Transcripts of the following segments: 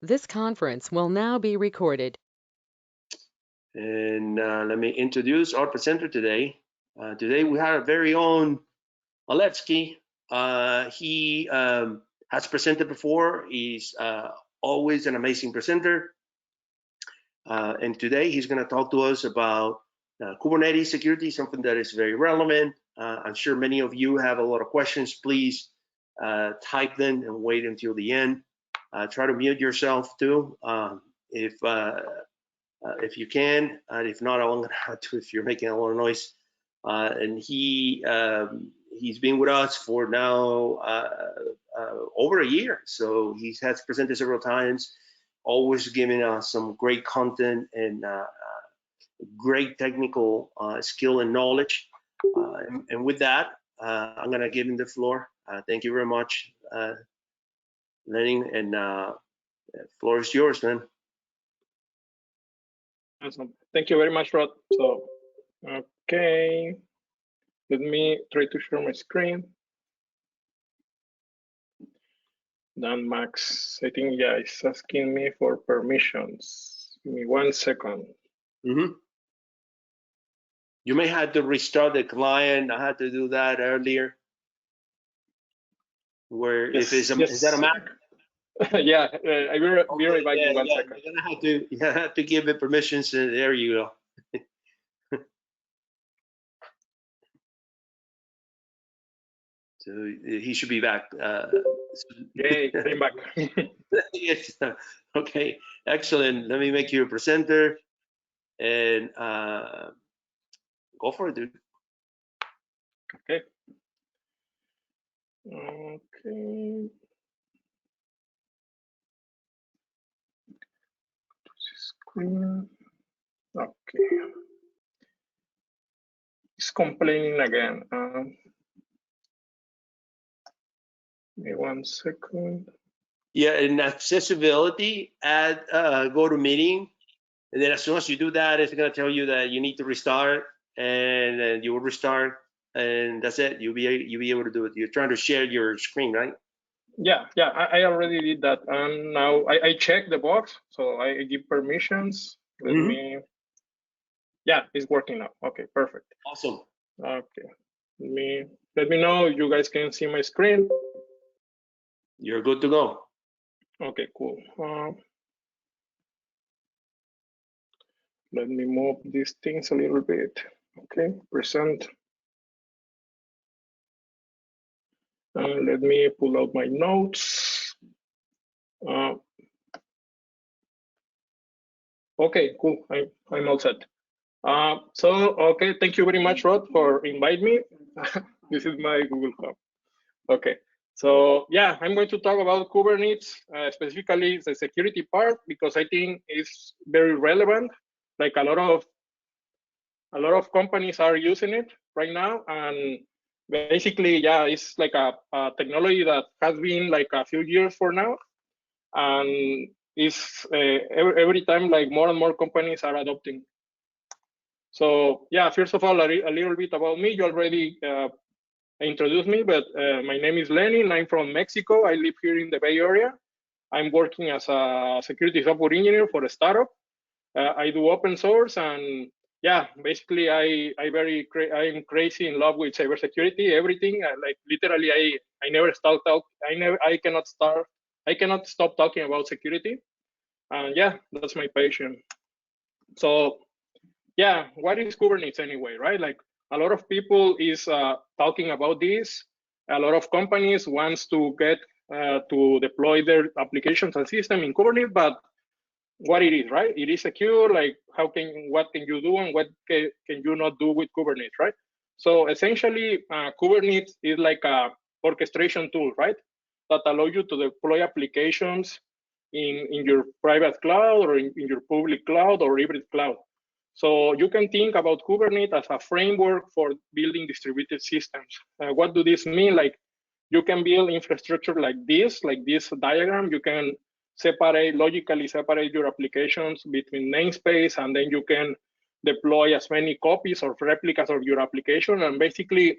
This conference will now be recorded. And let me introduce our presenter today. Today we have our very own Alevskey. He has presented before. He's always an amazing presenter. And today he's going to talk to us about Kubernetes security, something that is very relevant. I'm sure many of you have a lot of questions. Please type them and wait until the end. Try to mute yourself too, if you can. And if not, I'm going to have to if you're making a lot of noise. And he's been with us for now over a year. So he has presented several times, always giving us some great content and great technical skill and knowledge. And with that, I'm going to give him the floor. Thank you very much, Lenin, and the floor is yours, man. Awesome. Thank you very much, Rod. So, okay, let me try to share my screen. Dan Max, I think, yeah, it's asking me for permissions. Give me 1 second. You may have to restart the client. I had to do that earlier. Where Yes, if it's yes. is that a Mac? Yeah, I will be right back in 1 second. You're gonna have to give it permissions. There you go. So he should be back. Yay, came back. Yes. Okay, excellent. Let me make you a presenter and go for it, dude. Okay. Okay. Screen. Okay. It's complaining again. Give me 1 second. Yeah, in accessibility, add go to meeting, and then as soon as you do that, it's gonna tell you that you need to restart, and then you will restart, and that's it. You'll be able to do it. You're trying to share your screen, right? Yeah, I already did that, and now I check the box, so I give permissions. Let me. Yeah, it's working now. Okay, perfect. Awesome. Okay, let me know if you guys can see my screen. You're good to go. Okay, cool. Let me move these things a little bit. Okay, present. Let me pull out my notes. Okay, cool. I'm all set. Okay, thank you very much, Rod, for inviting me. This is my Google Hub. Okay, so yeah, I'm going to talk about Kubernetes, specifically the security part, because I think it's very relevant. Like a lot of companies are using it right now, and basically, yeah, it's like a technology that has been like a few years for now, and it's every time like more and more companies are adopting. So yeah, first of all, a little bit about me. You already introduced me, but my name is Lenin. I'm from Mexico. I live here in the Bay Area. I'm working as a security software engineer for a startup. I do open source, and yeah, basically I'm crazy in love with cybersecurity. Everything like literally, I never stop talk. I cannot stop talking about security, and yeah, that's my passion. So yeah, what is Kubernetes anyway, right? Like a lot of people is talking about this. A lot of companies wants to get to deploy their applications and system in Kubernetes, but what it is, right? It is secure. Like what can you do and what can you not do with Kubernetes, right? So essentially, Kubernetes is like a orchestration tool, right? That allow you to deploy applications in your private cloud or in your public cloud or hybrid cloud. So you can think about Kubernetes as a framework for building distributed systems. What do this mean? Like you can build infrastructure like this diagram. You can logically separate your applications between namespace, and then you can deploy as many copies or replicas of your application. And basically,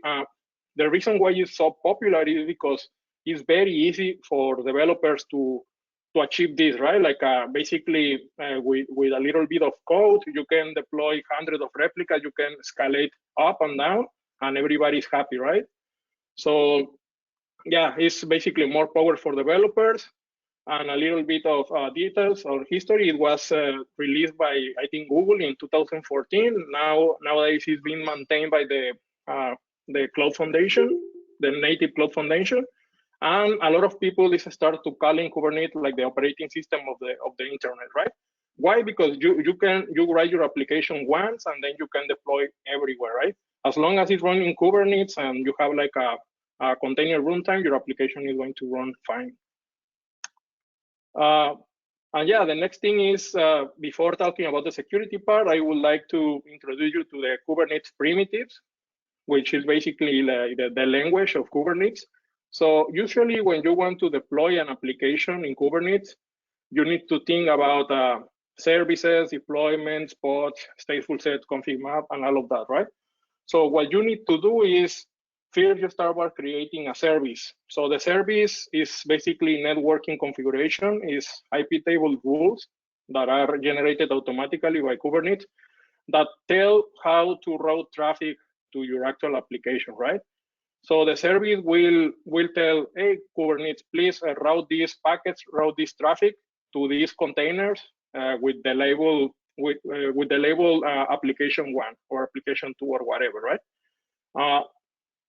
the reason why it's so popular is because it's very easy for developers to achieve this, right? Like basically with a little bit of code, you can deploy hundreds of replicas, you can escalate up and down, and everybody's happy, right? So yeah, it's basically more power for developers. And a little bit of details or history. It was released by, I think, Google in 2014. Nowadays, it's being maintained by the Cloud Foundation, the native Cloud Foundation. And a lot of people is start to calling Kubernetes like the operating system of the internet, right? Why? Because you write your application once and then you can deploy everywhere, right? As long as it's running Kubernetes and you have like a container runtime, your application is going to run fine. And yeah, the next thing is, before talking about the security part, I would like to introduce you to the Kubernetes primitives, which is basically the language of Kubernetes. So usually when you want to deploy an application in Kubernetes, you need to think about services, deployments, pods, stateful set, config map, and all of that, right? So what you need to do is, first, you start by creating a service. So the service is basically networking configuration, is IP table rules that are generated automatically by Kubernetes that tell how to route traffic to your actual application, right? So the service will tell, hey, Kubernetes, please route these packets, route this traffic to these containers with the label application 1 or application 2 or whatever, right?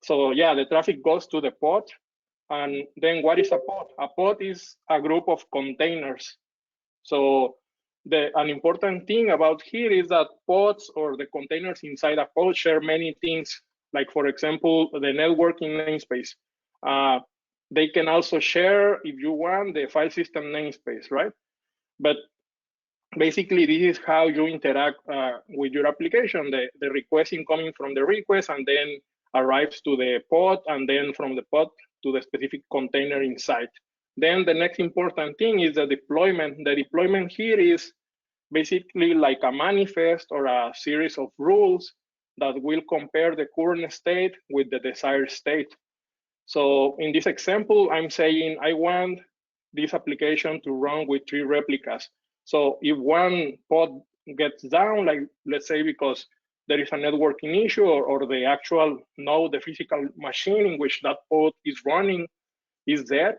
So yeah, the traffic goes to the pod. And then what is a pod? A pod is a group of containers. So an important thing about here is that pods or the containers inside a pod share many things. Like, for example, the networking namespace. They can also share, if you want, the file system namespace, right? But basically, this is how you interact with your application. The request incoming from the request and then arrives to the pod, and then from the pod to the specific container inside. Then the next important thing is the deployment. The deployment here is basically like a manifest or a series of rules that will compare the current state with the desired state. So in this example, I'm saying I want this application to run with 3 replicas. So if one pod gets down, like let's say because there is a networking issue or the actual node, the physical machine in which that pod is running is dead,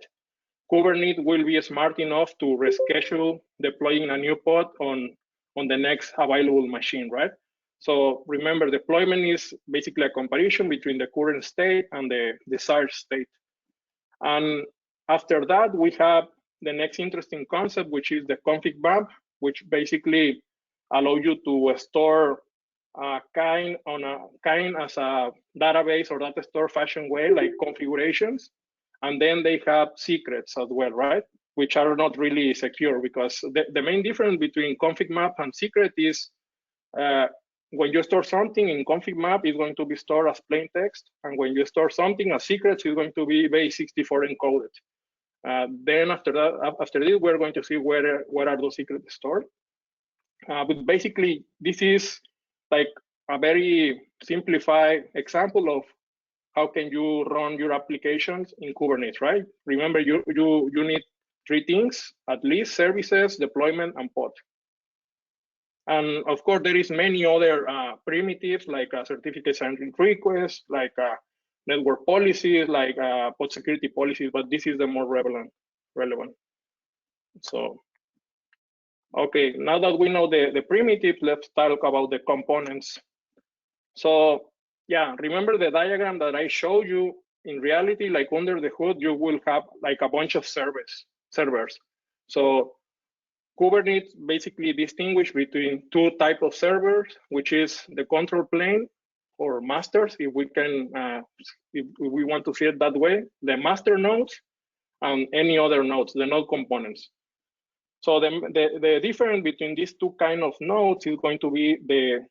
Kubernetes will be smart enough to reschedule deploying a new pod on the next available machine, right? So remember, deployment is basically a comparison between the current state and the desired state. And after that, we have the next interesting concept, which is the config map, which basically allow you to store kind as a database or data store fashion way, like configurations. And then they have secrets as well, right? Which are not really secure, because the main difference between config map and secret is when you store something in config map, it's going to be stored as plain text. And when you store something as secrets, it's going to be base64 encoded. Then after this, we're going to see where are those secrets stored. But basically, this is like a very simplified example of how can you run your applications in Kubernetes, right? Remember, you need 3 things, at least: services, deployment, and pod. And of course, there is many other primitives like certificates and requests, like network policies, like pod security policies, but this is the more relevant. So, okay, now that we know the primitives, let's talk about the components. So yeah, remember the diagram that I showed you? In reality, like under the hood, you will have like a bunch of servers. So Kubernetes basically distinguish between 2 types of servers, which is the control plane or masters, if we can, if we want to see it that way, the master nodes and any other nodes, the node components. So the difference between these 2 kind of nodes is going to be the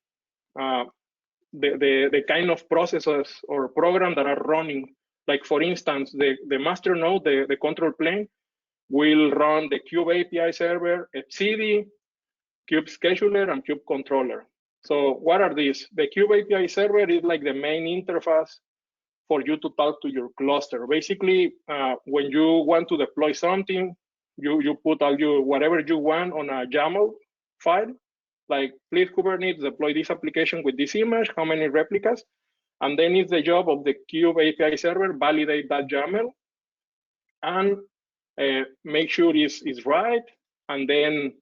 kind of processes or program that are running. Like for instance, the master node, the control plane, will run the kube API server, etcd, kube scheduler, and kube controller. So what are these? The kube API server is like the main interface for you to talk to your cluster. Basically, when you want to deploy something, you put all your whatever you want on a YAML file, like please Kubernetes deploy this application with this image, how many replicas, and then it's the job of the Kube API server validate that YAML and make sure it's right, and then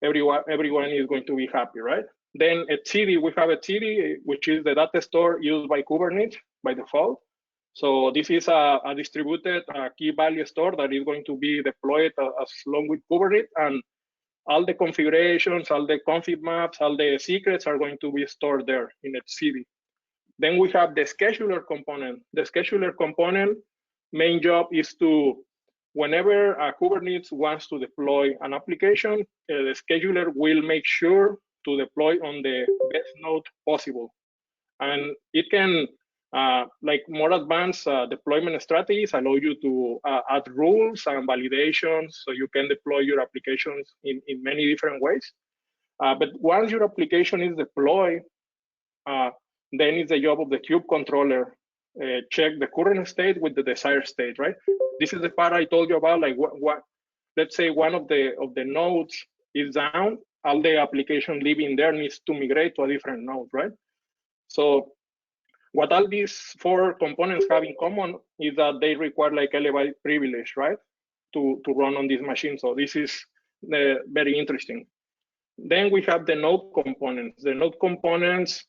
everyone is going to be happy, right? Then etcd, we have etcd, which is the data store used by Kubernetes by default. So this is a distributed key value store that is going to be deployed as along with Kubernetes, and all the configurations, all the config maps, all the secrets are going to be stored there in etcd. Then we have the scheduler component. The scheduler component main job is to, whenever Kubernetes wants to deploy an application, the scheduler will make sure to deploy on the best node possible. And it can, like more advanced deployment strategies allow you to add rules and validations, so you can deploy your applications in many different ways. But once your application is deployed, then it's the job of the kube controller, check the current state with the desired state, right? This is the part I told you about, like what let's say one of the nodes is down, all the application living there needs to migrate to a different node, right? So what all these four components have in common is that they require like elevated privilege, right? To run on this machine. So this is very interesting. Then we have the node components. The node components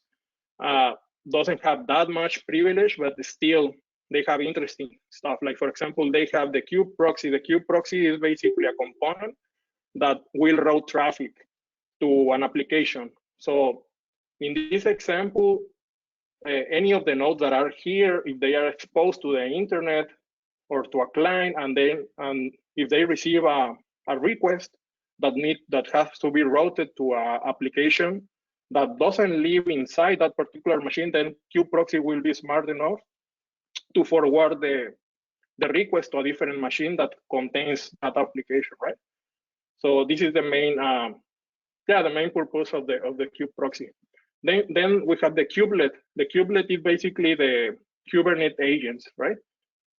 doesn't have that much privilege, but still they have interesting stuff. Like for example, they have the kube proxy. The kube proxy is basically a component that will route traffic to an application. So in this example, any of the nodes that are here, if they are exposed to the internet or to a client, and if they receive a request that has to be routed to an application that doesn't live inside that particular machine, then kube proxy will be smart enough to forward the request to a different machine that contains that application, right? So this is the main, the main purpose of the kube proxy. Then we have the kubelet. The kubelet is basically the Kubernetes agents, right?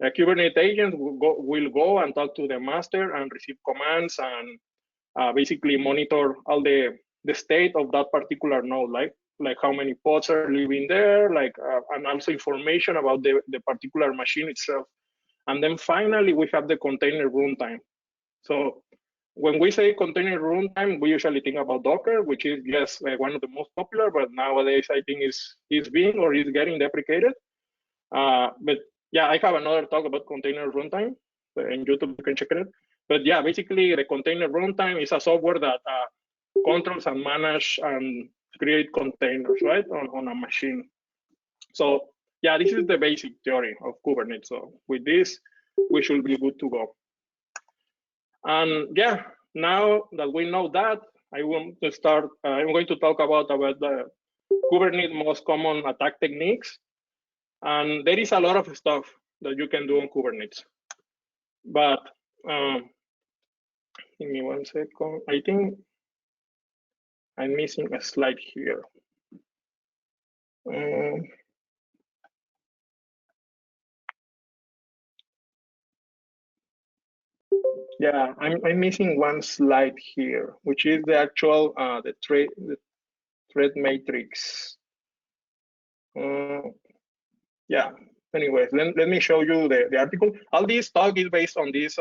The Kubernetes agents will go and talk to the master and receive commands and basically monitor all the state of that particular node, like how many pods are living there, and also information about the particular machine itself. And then finally, we have the container runtime. So when we say container runtime, we usually think about Docker, which is just one of the most popular, but nowadays I think is being or is getting deprecated. But yeah, I have another talk about container runtime in YouTube, you can check it. But yeah, basically the container runtime is a software that controls and manage and create containers, right, on a machine. So yeah, this is the basic theory of Kubernetes. So with this, we should be good to go. And yeah, now that we know that, I want to start, I'm going to talk about the Kubernetes most common attack techniques. And there is a lot of stuff that you can do on Kubernetes. But give me 1 second. I think I'm missing a slide here. Yeah, I'm missing one slide here, which is the actual the threat matrix. Yeah. Anyways, let me show you the article. All this talk is based on this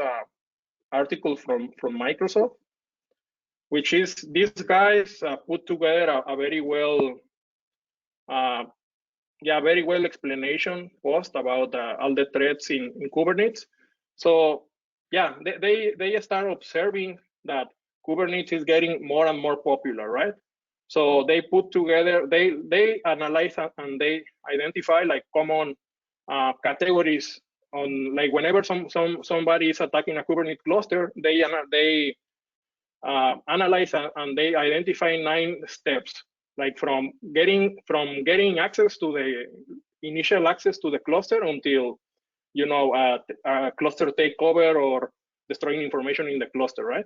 article from Microsoft, which is these guys put together a very well very well explanation post about all the threats in Kubernetes. So yeah, they start observing that Kubernetes is getting more and more popular, right? So they put together, they analyze and they identify like common categories on, like whenever somebody is attacking a Kubernetes cluster, they analyze and they identify 9 steps, like from getting access to the initial access to the cluster until cluster takeover or destroying information in the cluster, right?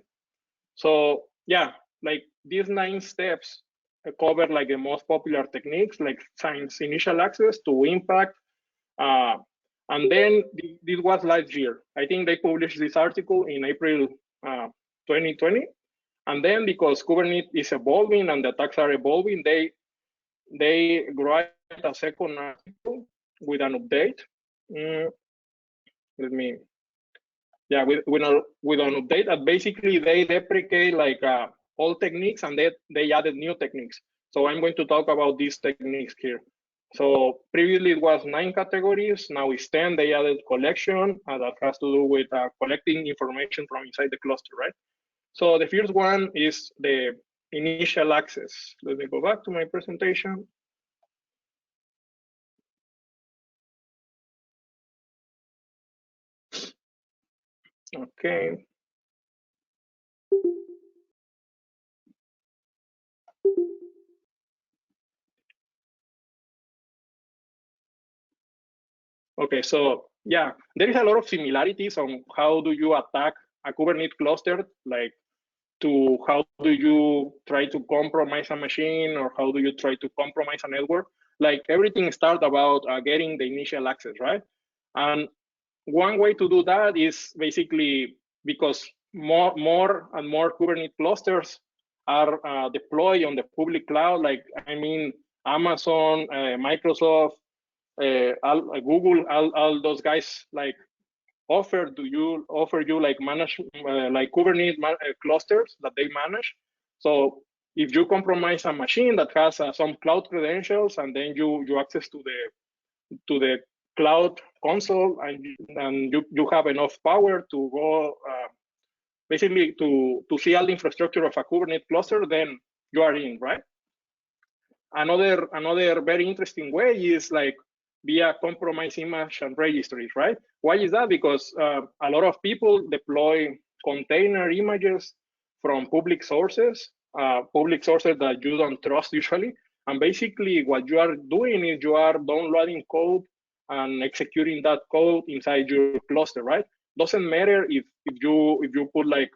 So yeah, like these 9 steps cover like the most popular techniques, like since initial access to impact. And then this was last year. I think they published this article in April 2020. And then because Kubernetes is evolving and the attacks are evolving, they write a second article with an update. With an update that basically they deprecate like old techniques and they added new techniques. So I'm going to talk about these techniques here. So previously it was 9 categories, now it's 10. They added collection that has to do with collecting information from inside the cluster, right? So the first one is the initial access. Let me go back to my presentation. Okay. Okay, so yeah, there is a lot of similarities on how do you attack a Kubernetes cluster, like to how do you try to compromise a machine or how do you try to compromise a network. Like everything starts about getting the initial access, right? And one way to do that is basically because more and more Kubernetes clusters are deployed on the public cloud, like I mean Amazon, Microsoft, Google, all those guys like offer you like manage like Kubernetes clusters that they manage. So if you compromise a machine that has some cloud credentials and then you access to the cloud console and you have enough power to go basically to see all the infrastructure of a Kubernetes cluster, then you are in, right? Another very interesting way is like via compromised image and registries, right? Why is that? Because a lot of people deploy container images from public sources that you don't trust usually. And basically what you are doing is you are downloading code and executing that code inside your cluster, right? Doesn't matter if you put like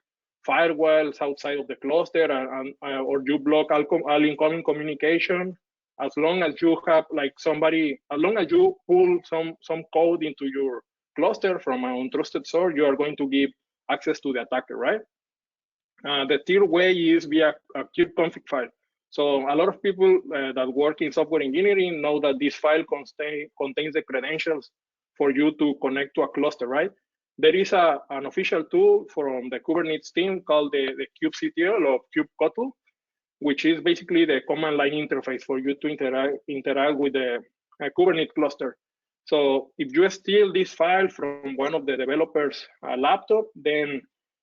firewalls outside of the cluster or you block all incoming communication. As long as you have like as long as you pull some code into your cluster from an untrusted source, you are going to give access to the attacker, right? The third way is via a kubeconfig file. So a lot of people that work in software engineering know that this file contains the credentials for you to connect to a cluster, right? There is an official tool from the Kubernetes team called the kubectl or kubectl, which is basically the command line interface for you to interact with the Kubernetes cluster. So if you steal this file from one of the developers' laptop, then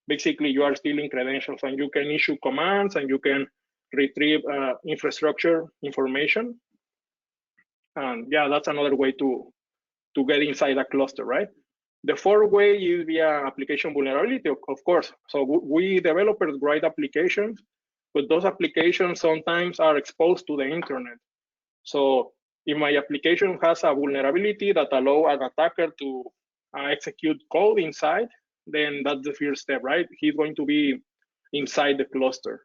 basically you are stealing credentials and you can issue commands and you can retrieve infrastructure information. And yeah, that's another way to get inside a cluster, right? The fourth way is via application vulnerability, of course. So we developers write applications, but those applications sometimes are exposed to the internet. So if my application has a vulnerability that allows an attacker to execute code inside, then that's the first step, right? He's going to be inside the cluster.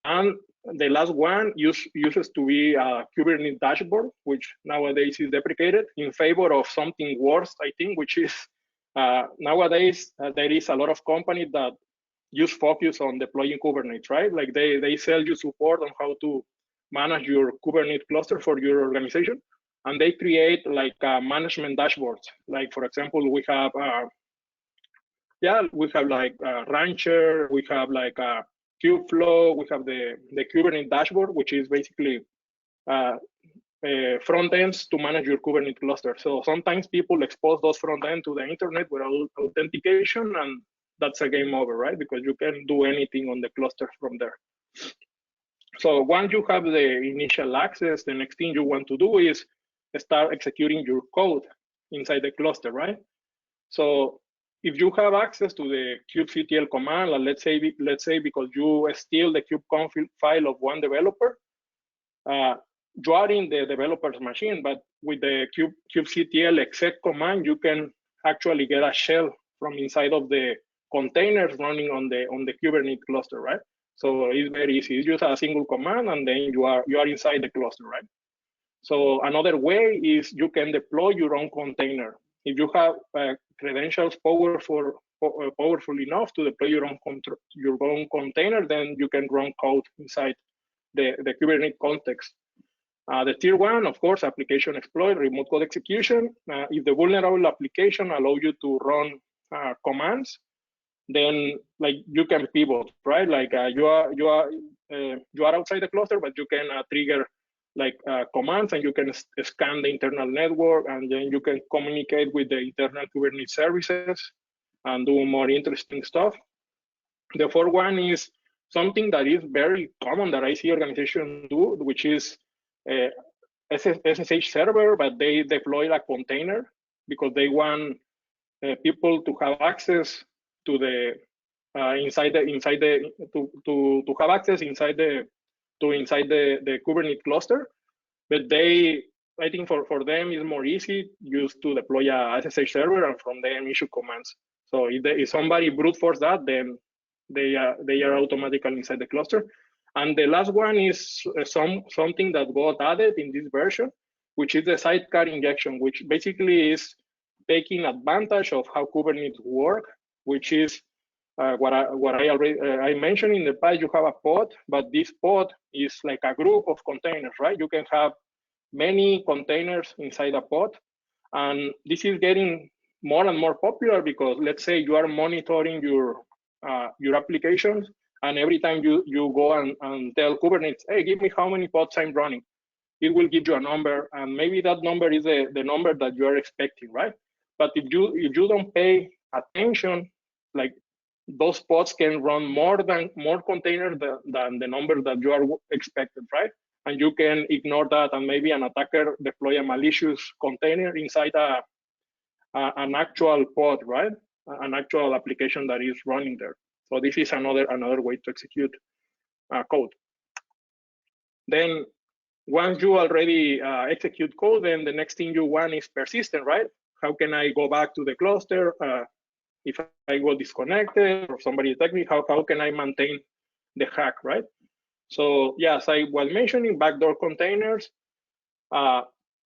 And the last one uses to be a Kubernetes dashboard, which nowadays is deprecated in favor of something worse, I think, which is nowadays there is a lot of companies that use focus on deploying Kubernetes, right? Like they sell you support on how to manage your Kubernetes cluster for your organization. And they create like management dashboards. Like, for example, we have like Rancher, we have like Kubeflow, we have the Kubernetes dashboard, which is basically front ends to manage your Kubernetes cluster. So sometimes people expose those front end to the internet without authentication, and that's a game over, right? Because you can do anything on the cluster from there. So once you have the initial access, the next thing you want to do is start executing your code inside the cluster, right? So if you have access to the kubectl command, let's say because you steal the kubeconfig file of one developer, you are in the developer's machine, but with the kubectl exec command, you can actually get a shell from inside of the containers running on the Kubernetes cluster, right? So it's very easy. It's just a single command, and then you are inside the cluster, right? So another way is you can deploy your own container. If you have credentials power for powerful enough to deploy your own container, then you can run code inside the Kubernetes context. The tier one, of course, application exploit, remote code execution. If the vulnerable application allow you to run commands, then like you can pivot, right? Like you are outside the cluster, but you can trigger like commands, and you can scan the internal network, and then you can communicate with the internal Kubernetes services and do more interesting stuff. The fourth one is something that is very common that I see organizations do, which is SSH server, but they deploy a container because they want people to have access to the to have access inside the Kubernetes cluster. But I think for them it's more easy just to deploy a SSH server and from them issue commands. So if somebody brute force that, then they are automatically inside the cluster. And the last one is something that got added in this version, which is the sidecar injection, which basically is taking advantage of how Kubernetes work, which is what I mentioned in the past. You have a pod, but this pod is like a group of containers, right? You can have many containers inside a pod, and this is getting more and more popular because let's say you are monitoring your applications, and every time you go and tell Kubernetes, hey, give me how many pods I'm running, it will give you a number, and maybe that number is the number that you are expecting, right? But if you don't pay attention, like those pods can run more containers than the number that you are expected, right? And you can ignore that, and maybe an attacker deploy a malicious container inside an actual pod, right? An actual application that is running there. So this is another way to execute code. Then once you already execute code, then the next thing you want is persistent, right? How can I go back to the cluster? If I go disconnected or somebody attack me, how can I maintain the hack, right? So yes, I was mentioning backdoor containers.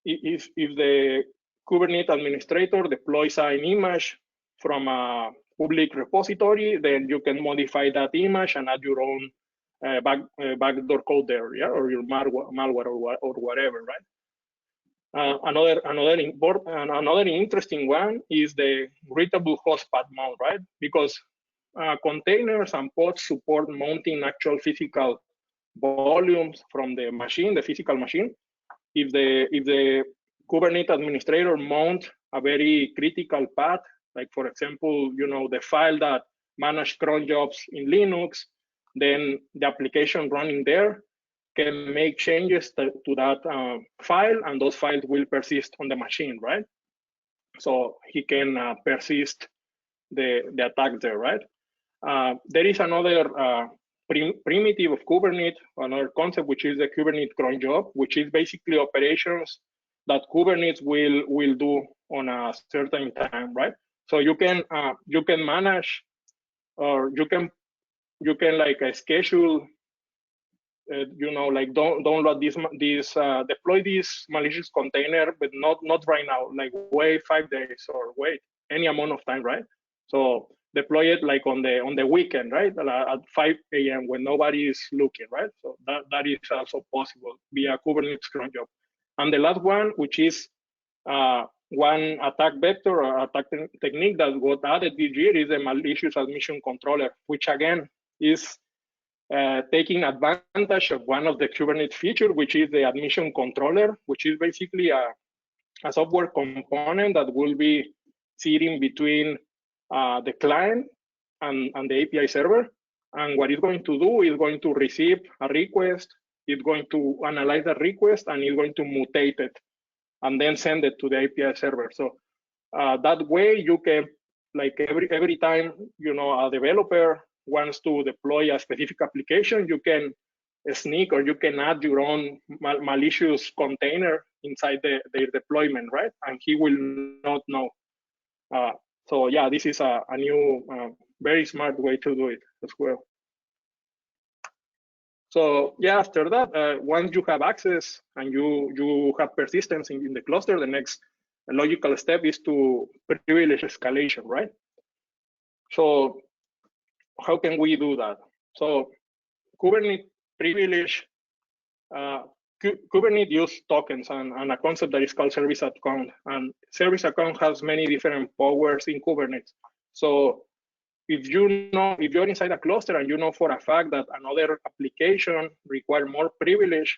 If the Kubernetes administrator deploys an image from a public repository, then you can modify that image and add your own backdoor code there, yeah, or your malware or whatever, right? Another interesting one is the readable host path mount, right? Because containers and pods support mounting actual physical volumes from the machine, the physical machine. If the Kubernetes administrator mount a very critical path, like for example, the file that manage cron jobs in Linux, then the application running there can make changes to that file, and those files will persist on the machine, right? So he can persist the attack there, right? There is another primitive of Kubernetes, another concept, which is the Kubernetes cron job, which is basically operations that Kubernetes will do on a certain time, right? So you can manage, or you can like schedule, like download deploy this malicious container, but not right now, like wait 5 days or wait any amount of time, right? So deploy it like on the weekend, right? At 5 a.m. when nobody is looking, right? So that is also possible via Kubernetes cron job. And the last one, which is one attack vector or attack technique that got added this year, is the malicious admission controller, which again is taking advantage of one of the Kubernetes features, which is the admission controller, which is basically a software component that will be sitting between the client and the API server. And what it's going to do is going to receive a request, it's going to analyze the request, and it's going to mutate it and then send it to the API server. So that way you can, like every time a developer wants to deploy a specific application, you can sneak or you can add your own malicious container inside their deployment, right? And he will not know. So yeah, this is a new, very smart way to do it as well. So yeah, after that, once you have access and you have persistence in the cluster, the next logical step is to privilege escalation, right? So how can we do that? So Kubernetes privilege, Kubernetes use tokens and a concept that is called service account. And service account has many different powers in Kubernetes. So if you're inside a cluster and you know for a fact that another application require more privilege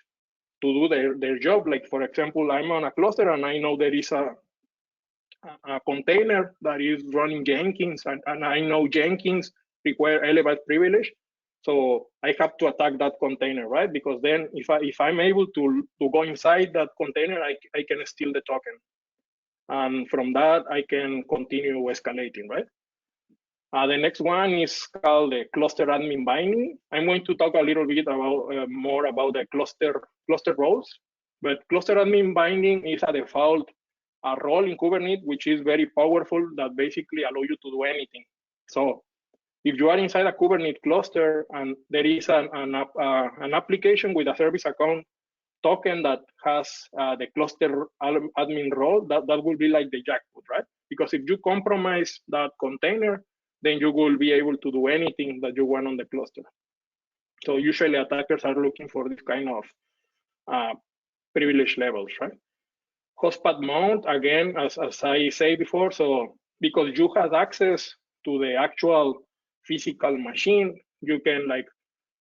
to do their job, like for example, I'm on a cluster and I know there is a container that is running Jenkins, and I know Jenkins require elevated privilege. So I have to attack that container, right? Because then if I'm able to go inside that container, I can steal the token. And from that, I can continue escalating, right? The next one is called the cluster admin binding. I'm going to talk a little bit about more about the cluster roles, but cluster admin binding is a default role in Kubernetes, which is very powerful, that basically allow you to do anything. So if you are inside a Kubernetes cluster and there is an application with a service account token that has the cluster admin role, that will be like the jackpot, right? Because if you compromise that container, then you will be able to do anything that you want on the cluster. So usually attackers are looking for this kind of privilege levels, right? Hotspot mount, again, as I say before, so because you have access to the actual physical machine, you can like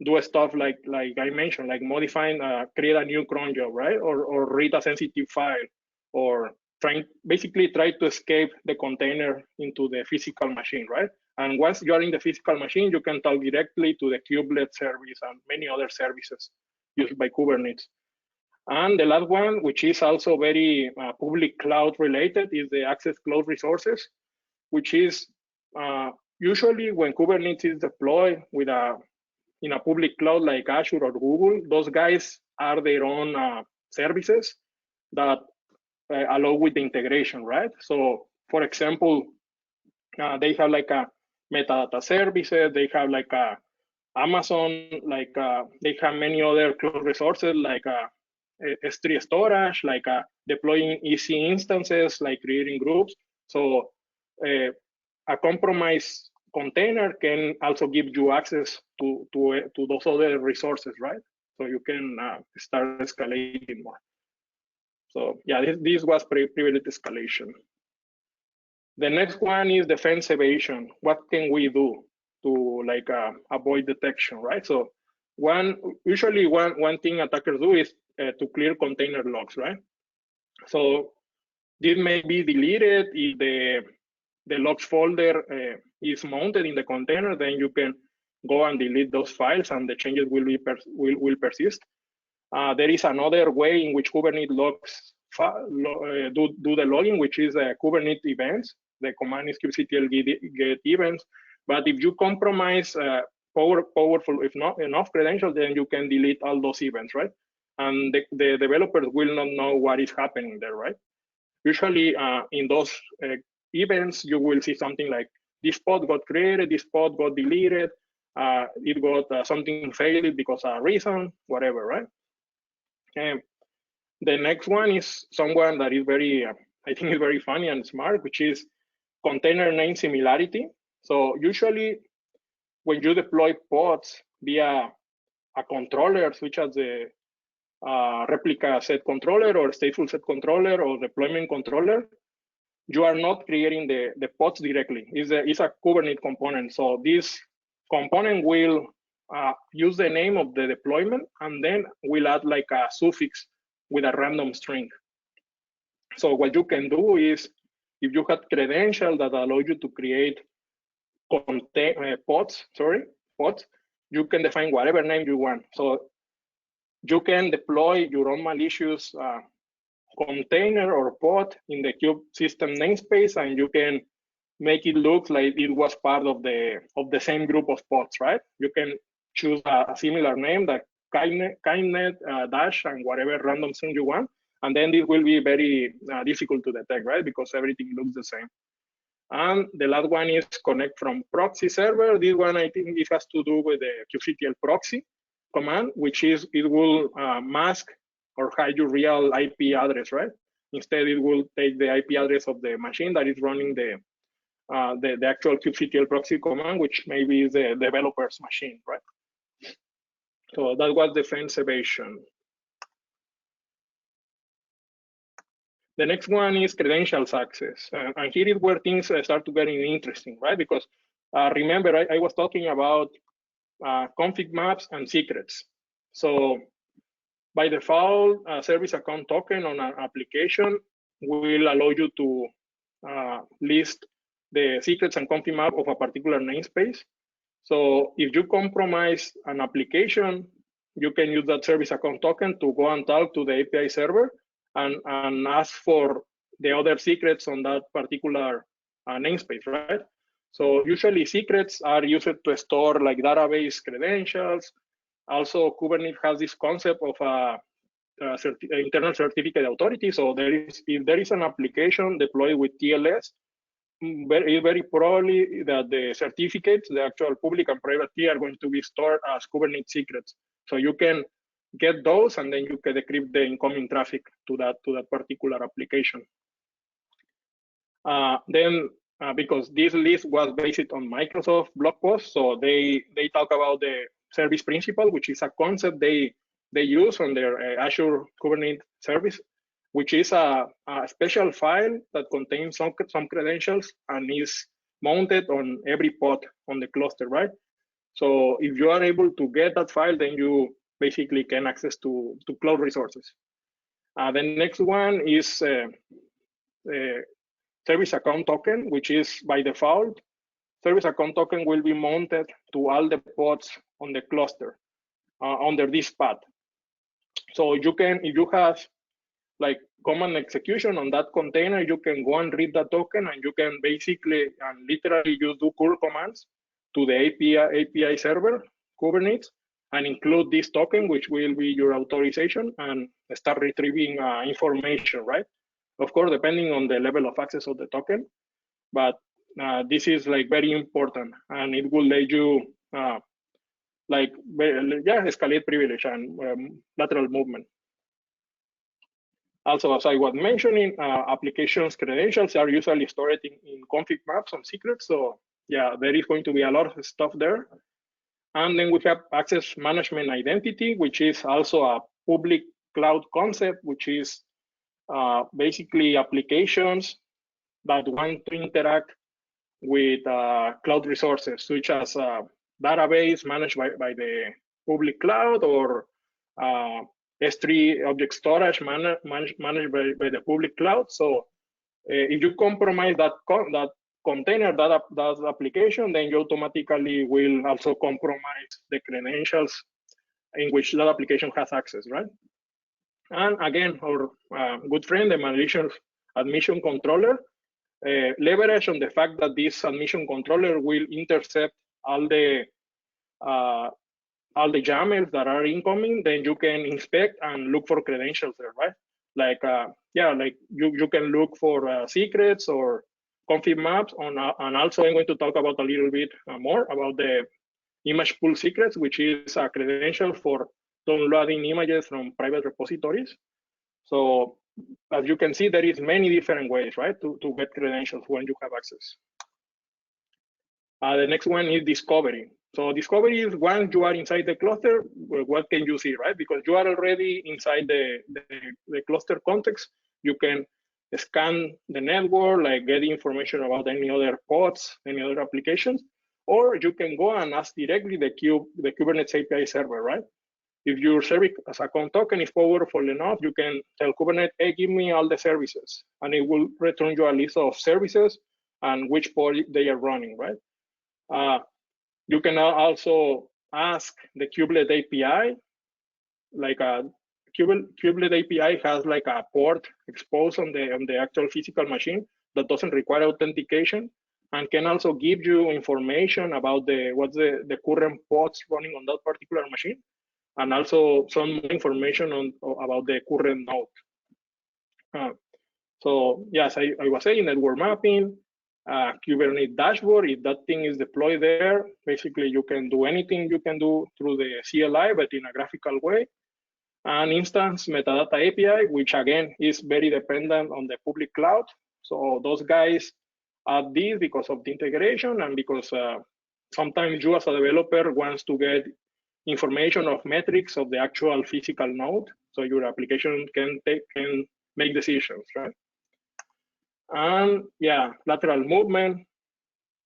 do stuff like I mentioned, like modifying, create a new cron job, right? Or read a sensitive file, or basically try to escape the container into the physical machine, right? And once you're in the physical machine, you can talk directly to the kubelet service and many other services used by Kubernetes. And the last one, which is also very public cloud related, is the access cloud resources, which is usually when Kubernetes is deployed in a public cloud like Azure or Google, those guys are their own services that allow with the integration, right? So for example, they have like a metadata services, they have like a Amazon, like they have many other cloud resources like S3 storage, like deploying EC instances, like creating groups. So a compromised container can also give you access to those other resources, right? So you can start escalating more. So yeah, this was privileged escalation. The next one is defense evasion. What can we do to like avoid detection, right? So usually one thing attackers do is to clear container logs, right? So this may be deleted if the logs folder is mounted in the container. Then you can go and delete those files, and the changes will persist. There is another way in which Kubernetes logs do the logging, which is Kubernetes events. The command is kubectl get events. But if you compromise powerful, if not enough credentials, then you can delete all those events, right? And the developers will not know what is happening there, right? Usually in those events, you will see something like this pod got created, this pod got deleted, it got something failed because of a reason, whatever, right? The next one is someone that is very, I think is very funny and smart, which is container name similarity. So usually when you deploy pods via a controller, such as the replica set controller or stateful set controller or deployment controller, you are not creating the pods directly. It's a Kubernetes component. So this component will use the name of the deployment, and then we'll add like a suffix with a random string. So what you can do is, if you have credentials that allow you to create pods, you can define whatever name you want. So you can deploy your own malicious container or pod in the kube-system namespace, and you can make it look like it was part of the same group of pods, right? You can choose a similar name, like kindnet dash and whatever random string you want, and then this will be very difficult to detect, right? Because everything looks the same. And the last one is connect from proxy server. This one, I think it has to do with the kubectl proxy command, which is it will mask or hide your real IP address, right? Instead, it will take the IP address of the machine that is running the the actual kubectl proxy command, which maybe is the developer's machine, right? So that was defense evasion. The next one is credentials access. And here is where things start to getting interesting, right? Because remember, I was talking about config maps and secrets. So by default, a service account token on an application will allow you to list the secrets and config map of a particular namespace. So if you compromise an application, you can use that service account token to go and talk to the API server and ask for the other secrets on that particular namespace, right? So usually secrets are used to store like database credentials. Also, Kubernetes has this concept of internal certificate authority. So if there is an application deployed with TLS, it's very probably that the certificates, the actual public and private key, are going to be stored as Kubernetes secrets. So you can get those, and then you can decrypt the incoming traffic to that particular application. Because this list was based on Microsoft blog post, so they talk about the service principal, which is a concept they use on their Azure Kubernetes service, which is a special file that contains some credentials and is mounted on every pod on the cluster, right? So if you are able to get that file, then you basically can access to cloud resources. The next one is service account token, which is by default, service account token will be mounted to all the pods on the cluster under this path. So you can, if you have like command execution on that container, you can go and read that token, and you can basically and literally use do curl commands to the API server, Kubernetes, and include this token, which will be your authorization, and start retrieving information, right? Of course, depending on the level of access of the token, but this is like very important, and it will let you escalate privilege and lateral movement. Also, as I was mentioning, applications credentials are usually stored in config maps and secrets. So yeah, there is going to be a lot of stuff there. And then we have access management identity, which is also a public cloud concept, which is basically applications that want to interact with cloud resources, such as database managed by the public cloud, or S3 object storage managed by the public cloud. So if you compromise that container, that application, then you automatically will also compromise the credentials in which that application has access, right? And again, our good friend, the malicious admission controller, leverage on the fact that this admission controller will intercept all the YAMLs that are incoming. Then you can inspect and look for credentials there, right? Like you can look for secrets or config maps on, and also I'm going to talk about a little bit more about the image pool secrets, which is a credential for downloading images from private repositories. So as you can see, there is many different ways, right, to get credentials when you have access. The next one is discovery. So discovery is when you are inside the cluster, what can you see, right? Because you are already inside the cluster context, you can scan the network, like get information about any other pods, any other applications, or you can go and ask directly the Kubernetes API server, right? If your service as account token is powerful enough, you can tell Kubernetes, hey, give me all the services, and it will return you a list of services and which pod they are running, right? You can also ask the kubelet API, like a kubelet API has like a port exposed on the actual physical machine that doesn't require authentication, and can also give you information about what's the current pods running on that particular machine, and also some information about the current node. So yes, I was saying network mapping, Kubernetes dashboard. If that thing is deployed there, basically you can do anything you can do through the CLI, but in a graphical way. An instance metadata API, which again is very dependent on the public cloud. So those guys add this because of the integration and because sometimes you as a developer wants to get information of metrics of the actual physical node, so your application can make decisions, right? And yeah, lateral movement.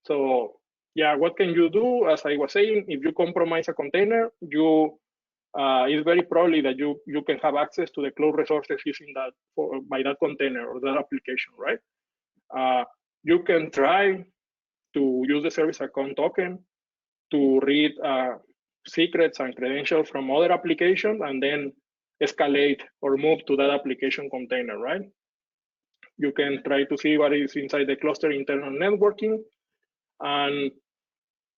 So yeah, what can you do? As I was saying, if you compromise a container, it's very probably that you can have access to the cloud resources using that by that container or that application, right? You can try to use the service account token to read secrets and credentials from other applications and then escalate or move to that application container, right? You can try to see what is inside the cluster internal networking. And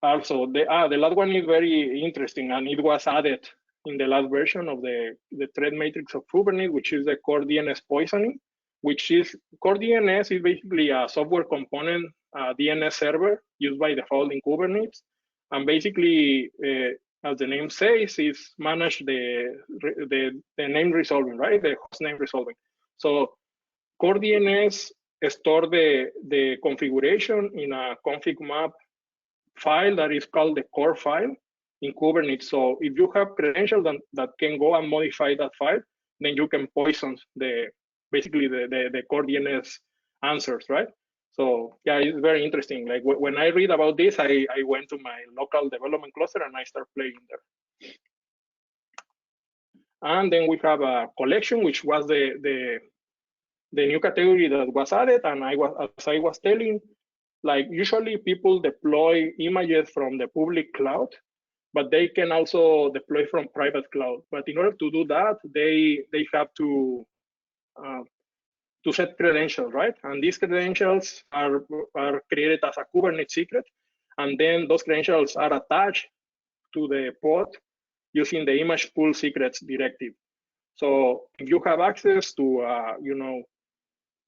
also, the last one is very interesting, and it was added in the last version of the threat matrix of Kubernetes, which is the core DNS poisoning, which is core DNS is basically a software component DNS server used by default in Kubernetes. And basically, as the name says, is manage the name resolving, right? The host name resolving. So core DNS store the configuration in a config map file that is called the core file in Kubernetes. So if you have credentials that can go and modify that file, then you can poison basically the core DNS answers, right? So yeah, it's very interesting. Like when I read about this, I went to my local development cluster and I start playing there. And then we have a collection, which was the new category that was added. And as I was telling, like usually people deploy images from the public cloud, but they can also deploy from private cloud. But in order to do that, they have to set credentials, right? And these credentials are created as a Kubernetes secret. And then those credentials are attached to the pod using the image pool secrets directive. So if you have access to,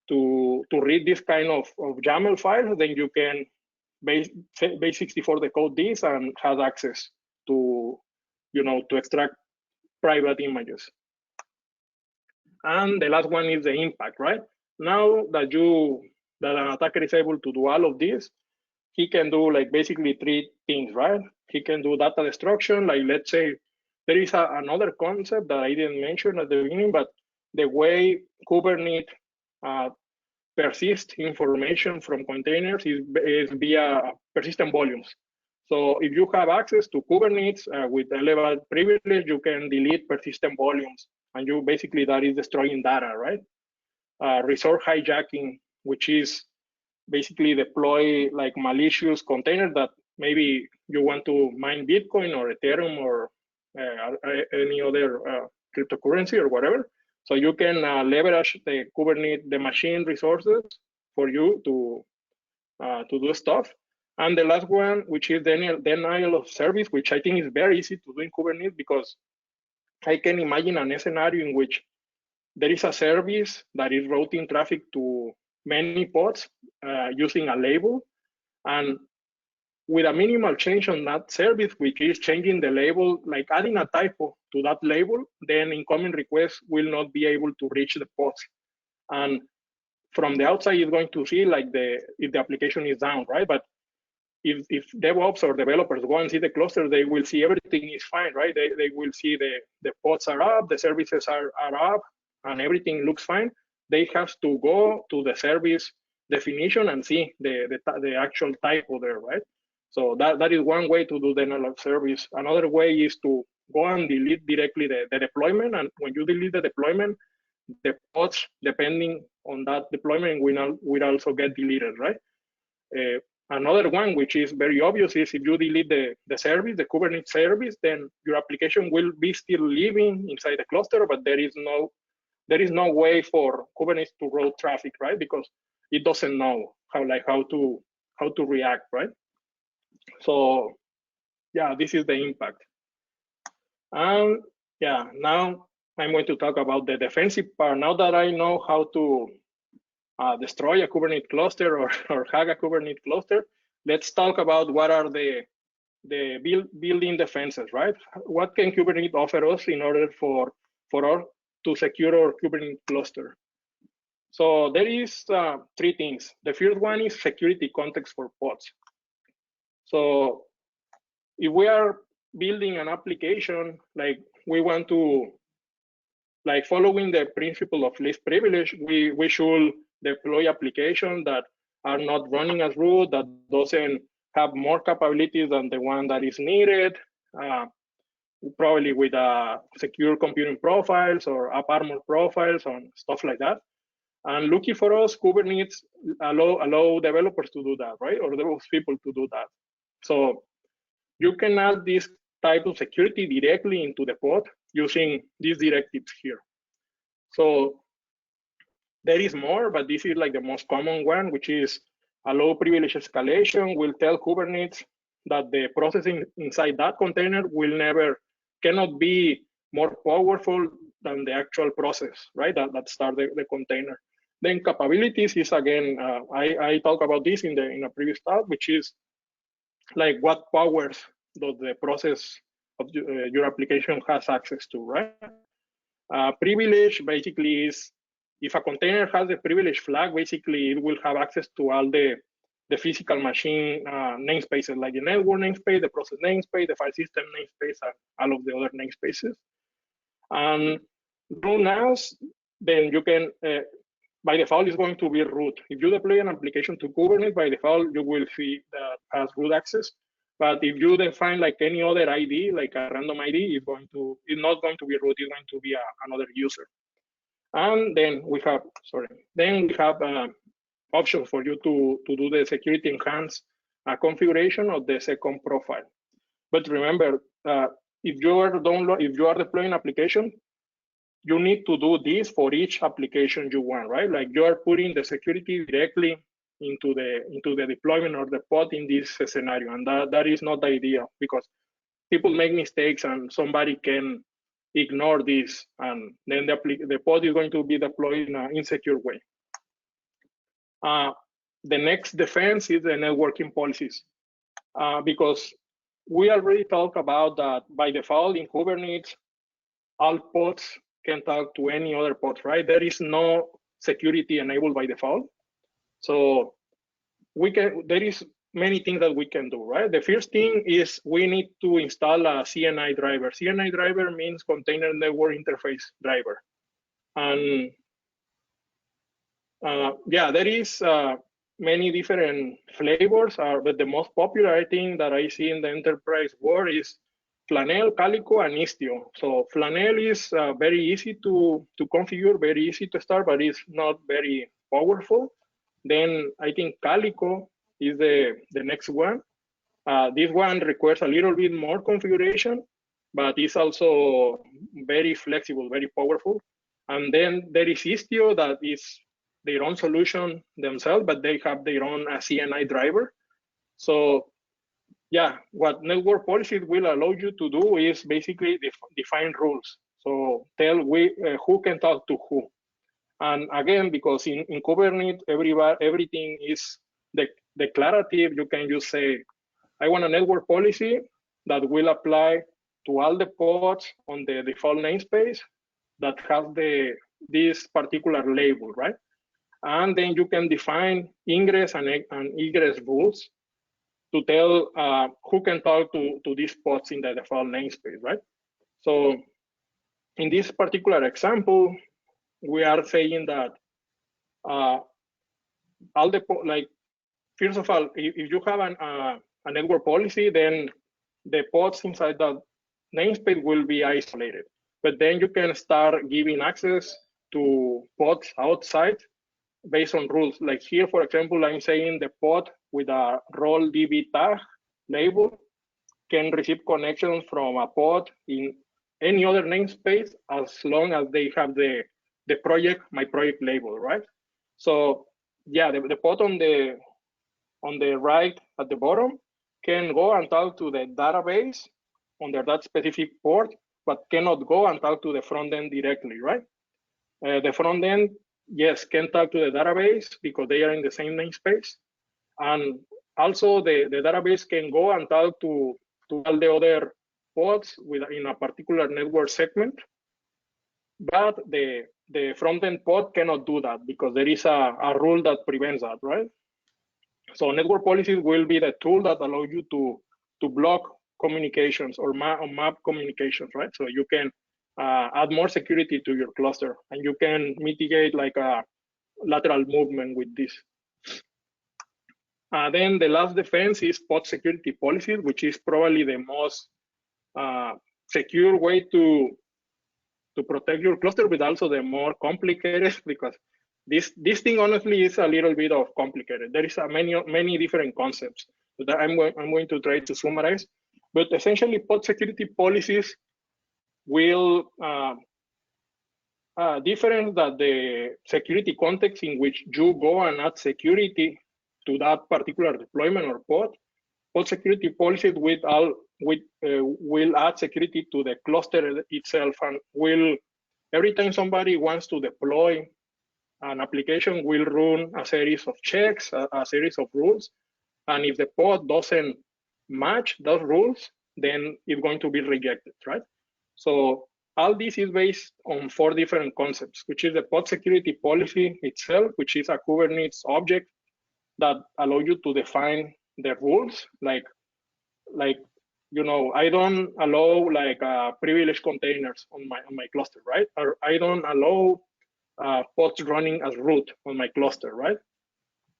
to read this kind of YAML files, then you can base64 decode this and have access to, to extract private images. And the last one is the impact, right? Now that an attacker is able to do all of this, he can do like basically three things, right? He can do data destruction. Like let's say there is another concept that I didn't mention at the beginning, but the way Kubernetes persist information from containers is via persistent volumes. So if you have access to Kubernetes with elevated privilege, you can delete persistent volumes. And you basically, that is destroying data, right? Resource hijacking, which is basically deploy like malicious container that maybe you want to mine Bitcoin or Ethereum or any other cryptocurrency or whatever. So you can leverage the Kubernetes, the machine resources for you to do stuff. And the last one, which is denial of service, which I think is very easy to do in Kubernetes because I can imagine a scenario in which there is a service that is routing traffic to many pods using a label. And with a minimal change on that service, which is changing the label, like adding a typo to that label, then incoming requests will not be able to reach the pods. And from the outside, you're going to see like if the application is down, right? But if DevOps or developers go and see the cluster, they will see everything is fine, right? They will see the pods are up, the services are up, and everything looks fine. They have to go to the service definition and see the actual typo there, right? So that is one way to do denial of service. Another way is to go and delete directly the deployment. And when you delete the deployment, the pods, depending on that deployment, will also get deleted, right? Another one, which is very obvious, is if you delete the service, the Kubernetes service, then your application will be still living inside the cluster, but there is no way for Kubernetes to route traffic, right? Because it doesn't know how to react, right? So yeah, this is the impact. And yeah, now I'm going to talk about the defensive part. Now that I know how to destroy a Kubernetes cluster or hack a Kubernetes cluster, let's talk about what are the building defenses, right? What can Kubernetes offer us in order for us to secure our Kubernetes cluster? So there is three things. The first one is security context for pods. So if we are building an application, like we want to, like following the principle of least privilege, we should deploy applications that are not running as root, that doesn't have more capabilities than the one that is needed, probably with secure computing profiles or AppArmor profiles and stuff like that. And lucky for us, Kubernetes allow developers to do that, right? Or those people to do that. So you can add this type of security directly into the pod using these directives here. So there is more, but this is like the most common one, which is a low privilege escalation will tell Kubernetes that the processing inside that container cannot be more powerful than the actual process, right? That start the container. Then capabilities is again, I talk about this in a previous talk, which is like what powers does the process of your application has access to, right? Privilege basically is if a container has a privilege flag, basically it will have access to all the physical machine namespaces, like the network namespace, the process namespace, the file system namespace, and all of the other namespaces. And root NAS, then you can, by default, is going to be root. If you deploy an application to Kubernetes, by default, you will see that has root access. But if you define like any other ID, like a random ID, it's not going to be root, it's going to be another user. And then we have, options for you to do the security enhanced configuration of the second profile. But remember, if you are deploying application, you need to do this for each application you want, right? Like you are putting the security directly into the deployment or the pod in this scenario, and that is not the idea, because people make mistakes and somebody can ignore this, and then the pod is going to be deployed in an insecure way. The next defense is the networking policies, because we already talked about that by default in Kubernetes, all pods can talk to any other pods, right? There is no security enabled by default. So there is many things that we can do, right? The first thing is we need to install a CNI driver. CNI driver means Container Network Interface Driver. And yeah, there is many different flavors, but the most popular, I think, that I see in the enterprise world is Flannel, Calico, and Istio. So Flannel is very easy to configure, very easy to start, but it's not very powerful. Then I think Calico is the next one. This one requires a little bit more configuration, but it's also very flexible, very powerful. And then there is Istio, that is their own solution themselves, but they have their own CNI driver. So yeah, what network policies will allow you to do is basically define rules. So tell who can talk to who. And again, because in Kubernetes, everything is declarative, you can just say, I want a network policy that will apply to all the pods on the default namespace that has this particular label, right? And then you can define ingress and egress rules to tell who can talk to these pods in the default namespace, right? So in this particular example, we are saying that all the first of all, if you have a network policy, then the pods inside that namespace will be isolated. But then you can start giving access to pods outside based on rules. Like here, for example, I'm saying the pod with a role DB tag label can receive connections from a pod in any other namespace as long as they have my project label, right? So yeah, the pod on the right at the bottom can go and talk to the database under that specific port, but cannot go and talk to the front end directly, right? The front end, yes, can talk to the database because they are in the same namespace. And also the database can go and talk to all the other pods in a particular network segment. But the the front-end pod cannot do that because there is a rule that prevents that, right? So network policies will be the tool that allow you to block communications or map communications, right? So you can add more security to your cluster, and you can mitigate like a lateral movement with this. Then the last defense is pod security policies, which is probably the most secure way to protect your cluster, but also the more complicated, because this thing honestly is a little bit of complicated. There is many different concepts that I'm going to try to summarize. But essentially, pod security policies will different than the security context in which you go and add security to that particular deployment or pod. Pod security policies will add security to the cluster itself, and will, every time somebody wants to deploy an application, will run a series of checks, a series of rules, and if the pod doesn't match those rules, then it's going to be rejected, right? So all this is based on 4 different concepts, which is the pod security policy itself, which is a Kubernetes object that allow you to define the rules, like you know, I don't allow like privileged containers on my cluster, right? Or I don't allow pods running as root on my cluster, right?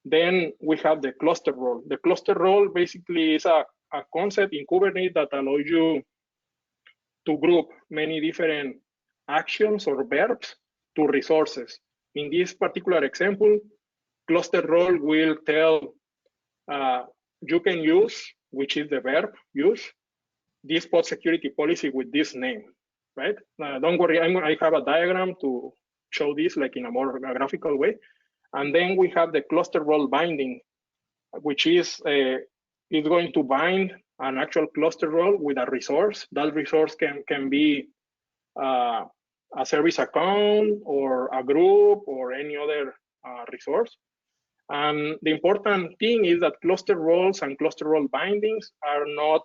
Then we have the cluster role. The cluster role basically is a concept in Kubernetes that allows you to group many different actions or verbs to resources. In this particular example, cluster role will tell you can use, which is the verb use, this pod security policy with this name, right? Don't worry, I have a diagram to show this like in a more graphical way. And then we have the cluster role binding, which is going to bind an actual cluster role with a resource. That resource can be a service account or a group or any other resource. And the important thing is that cluster roles and cluster role bindings are not,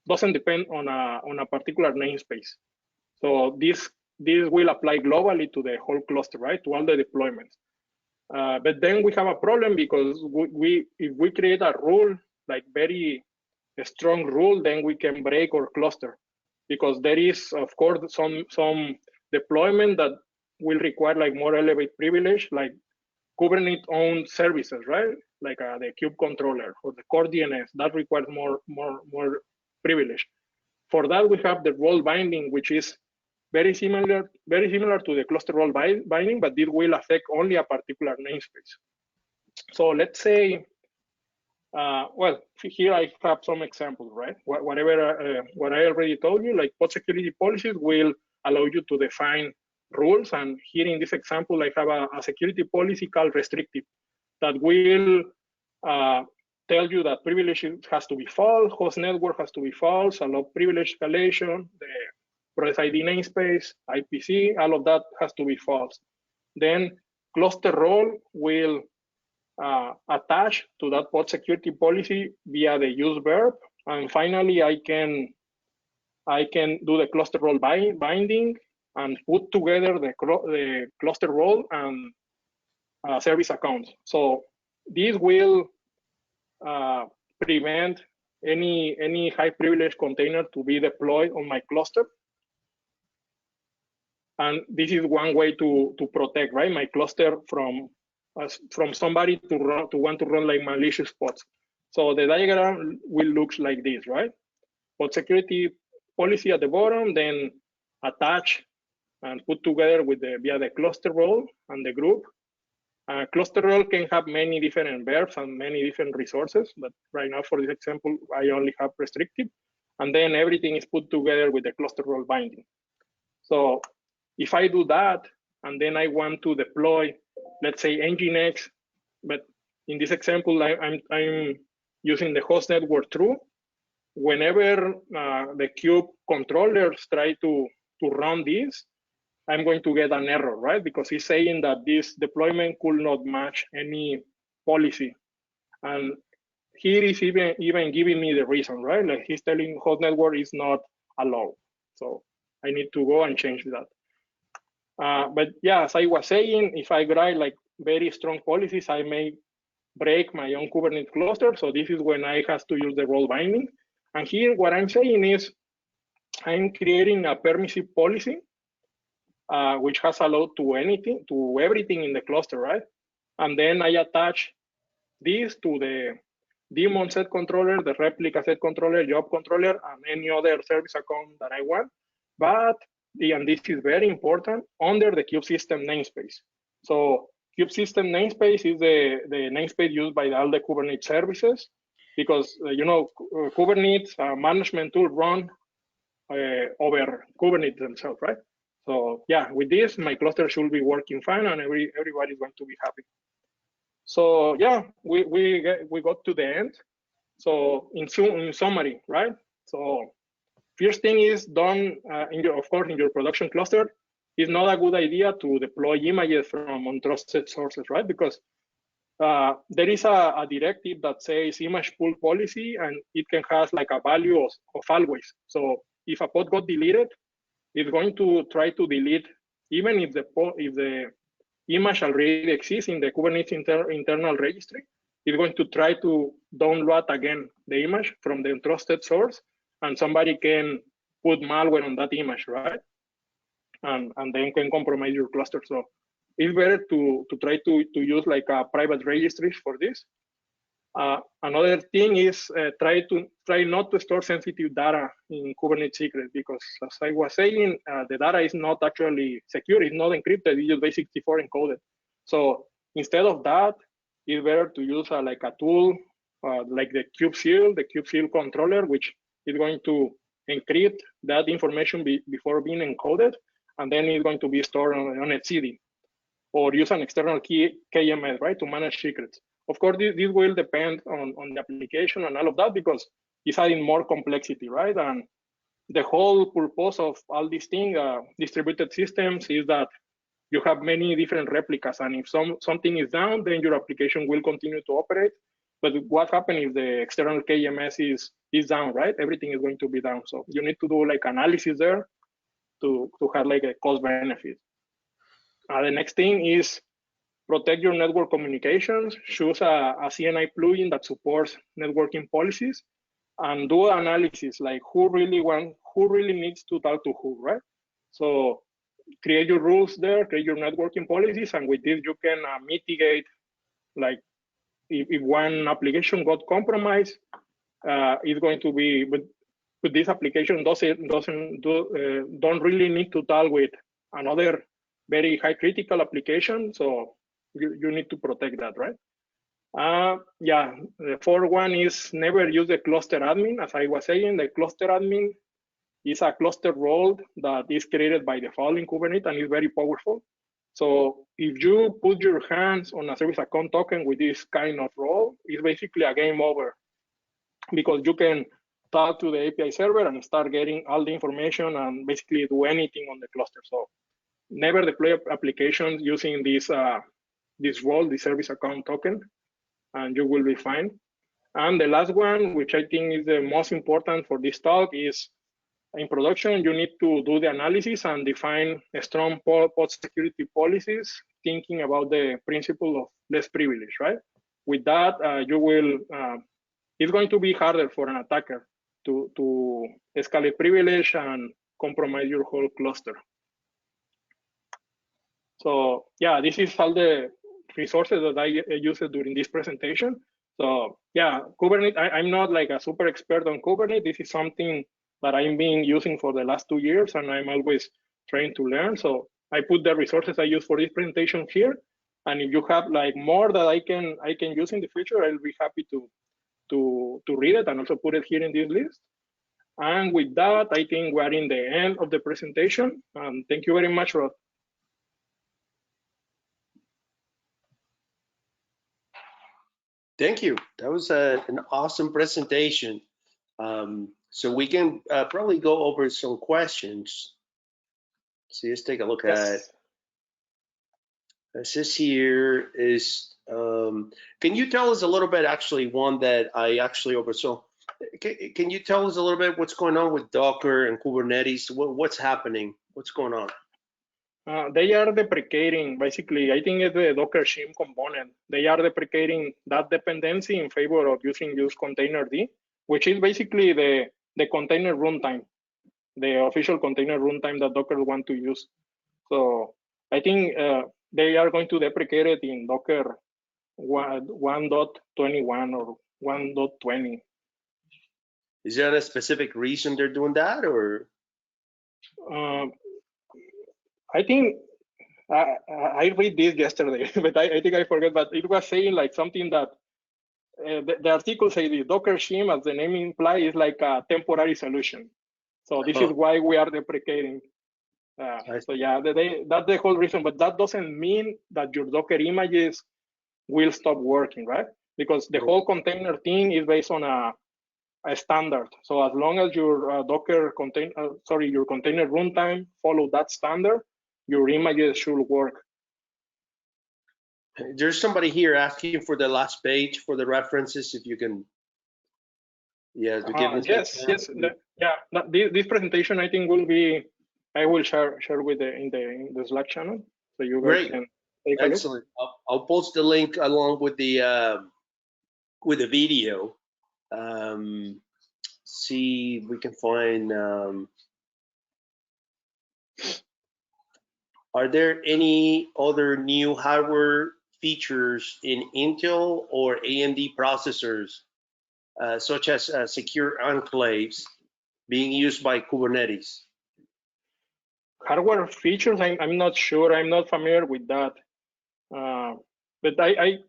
doesn't depend on a particular namespace. So this will apply globally to the whole cluster, right? To all the deployments. But then we have a problem because if we create a rule, like very strong rule, then we can break our cluster, because there is, of course, some deployment that will require like more elevated privilege, like Kubernetes owned services, right? Like the kube controller or the core DNS, that requires more privilege. For that, we have the role binding, which is very similar to the cluster role binding, but it will affect only a particular namespace. So let's say, well, here I have some examples, right? What I already told you, like pod security policies will allow you to define rules. And here in this example, I have a security policy called restrictive that will tell you that privilege has to be false, host network has to be false, allow privilege escalation, the process ID namespace, IPC, all of that has to be false. Then cluster role will attach to that pod security policy via the use verb. And finally, I can do the cluster role binding and put together the cluster role and service accounts. So this will prevent any high privilege container to be deployed on my cluster. And this is one way to protect, right, my cluster from somebody to want to run like malicious pods. So the diagram will look like this, right? Pod security policy at the bottom, then attach and put together with via the cluster role and the group. Cluster role can have many different verbs and many different resources, but right now for this example, I only have restrictive. And then everything is put together with the cluster role binding. So if I do that, and then I want to deploy, let's say Nginx, but in this example, I'm using the host network true. Whenever the kube controllers try to run this, I'm going to get an error, right? Because it's saying that this deployment could not match any policy. And here is even giving me the reason, right? Like he's telling host network is not allowed. So I need to go and change that. But yeah, as I was saying, if I write like very strong policies, I may break my own Kubernetes cluster. So this is when I have to use the role binding. And here, what I'm saying is, I'm creating a permissive policy, which has allowed to everything in the cluster, right? And then I attach this to the daemon set controller, the replica set controller, job controller, and any other service account that I want. But, and this is very important, under the kube-system namespace. So kube-system namespace is the namespace used by all the Kubernetes services, because Kubernetes management tool run over Kubernetes themselves, right? So yeah, with this, my cluster should be working fine, and everybody's going to be happy. So yeah, we got to the end. So in summary, right? So first thing is done of course, in your production cluster. It's not a good idea to deploy images from untrusted sources, right? Because there is a directive that says image pool policy, and it can have like a value of always. So if a pod got deleted, it's going to try to delete, even if the image already exists in the Kubernetes internal registry. It's going to try to download again the image from the untrusted source, and somebody can put malware on that image, right? And then can compromise your cluster. So it's better to try to use like a private registries for this. Another thing is try not to store sensitive data in Kubernetes secret, because as I was saying, the data is not actually secure, it's not encrypted, it's just base64 encoded. So instead of that, it's better to use like a tool like the kube-seal controller, which is going to encrypt that information before being encoded, and then it's going to be stored on etcd, or use an external key KMS, right, to manage secrets. Of course, this will depend on the application and all of that, because it's adding more complexity, right? And the whole purpose of all these things, distributed systems, is that you have many different replicas, and if something is down, then your application will continue to operate. But what happens if the external KMS is down, right? Everything is going to be down. So you need to do like analysis there to have like a cost benefit. The next thing is protect your network communications. Choose a CNI plugin that supports networking policies, and do analysis like who really needs to talk to who, right? So create your rules there, create your networking policies, and with this you can mitigate, like if one application got compromised, it's going to be with this application don't really need to talk with another very high critical application. So you need to protect that, right? Yeah, the fourth one is never use the cluster admin. As I was saying, the cluster admin is a cluster role that is created by default in Kubernetes and is very powerful. So if you put your hands on a service account token with this kind of role, it's basically a game over, because you can talk to the API server and start getting all the information and basically do anything on the cluster. So never deploy applications using this role, the service account token, and you will be fine. And the last one, which I think is the most important for this talk, is in production, you need to do the analysis and define a strong pod security policies, thinking about the principle of less privilege, right? With that, it's going to be harder for an attacker to escalate privilege and compromise your whole cluster. So yeah, this is all the resources that I used during this presentation. So yeah, Kubernetes, I'm not like a super expert on Kubernetes. This is something that I've been using for the last 2 years, and I'm always trying to learn. So I put the resources I use for this presentation here. And if you have like more that I can use in the future, I'll be happy to read it and also put it here in this list. And with that, I think we're in the end of the presentation. Thank you very much, Rod. Thank you. That was an awesome presentation. So we can probably go over some questions. So let's take a look at. This here is, can you tell us a little bit, actually one that I actually oversaw. Can you tell us a little bit what's going on with Docker and Kubernetes? What's happening? What's going on? They are deprecating, basically, I think it's the Docker shim component. They are deprecating that dependency in favor of use container D, which is basically the container runtime, the official container runtime that Docker want to use. So I think they are going to deprecate it in Docker 1.21 or 1.20. Is there a specific reason they're doing that, or? I think I read this yesterday, but I think I forgot. But it was saying like something that the article says the Docker shim, as the name implies, is like a temporary solution. So this is why we are deprecating. So yeah, that's the whole reason. But that doesn't mean that your Docker images will stop working, right? Because the whole container thing is based on a standard. So as long as your Docker your container runtime follow that standard, your images should work. There's somebody here asking for the last page for the references, if you can. Yeah, to give us. Yes. This presentation I think will be. I will share with in the Slack channel, so you guys can take a Excellent. I'll post the link along with the video. See if we can find. Are there any other new hardware features in Intel or AMD processors, such as secure enclaves, being used by Kubernetes? Hardware features, I'm not sure. I'm not familiar with that. But I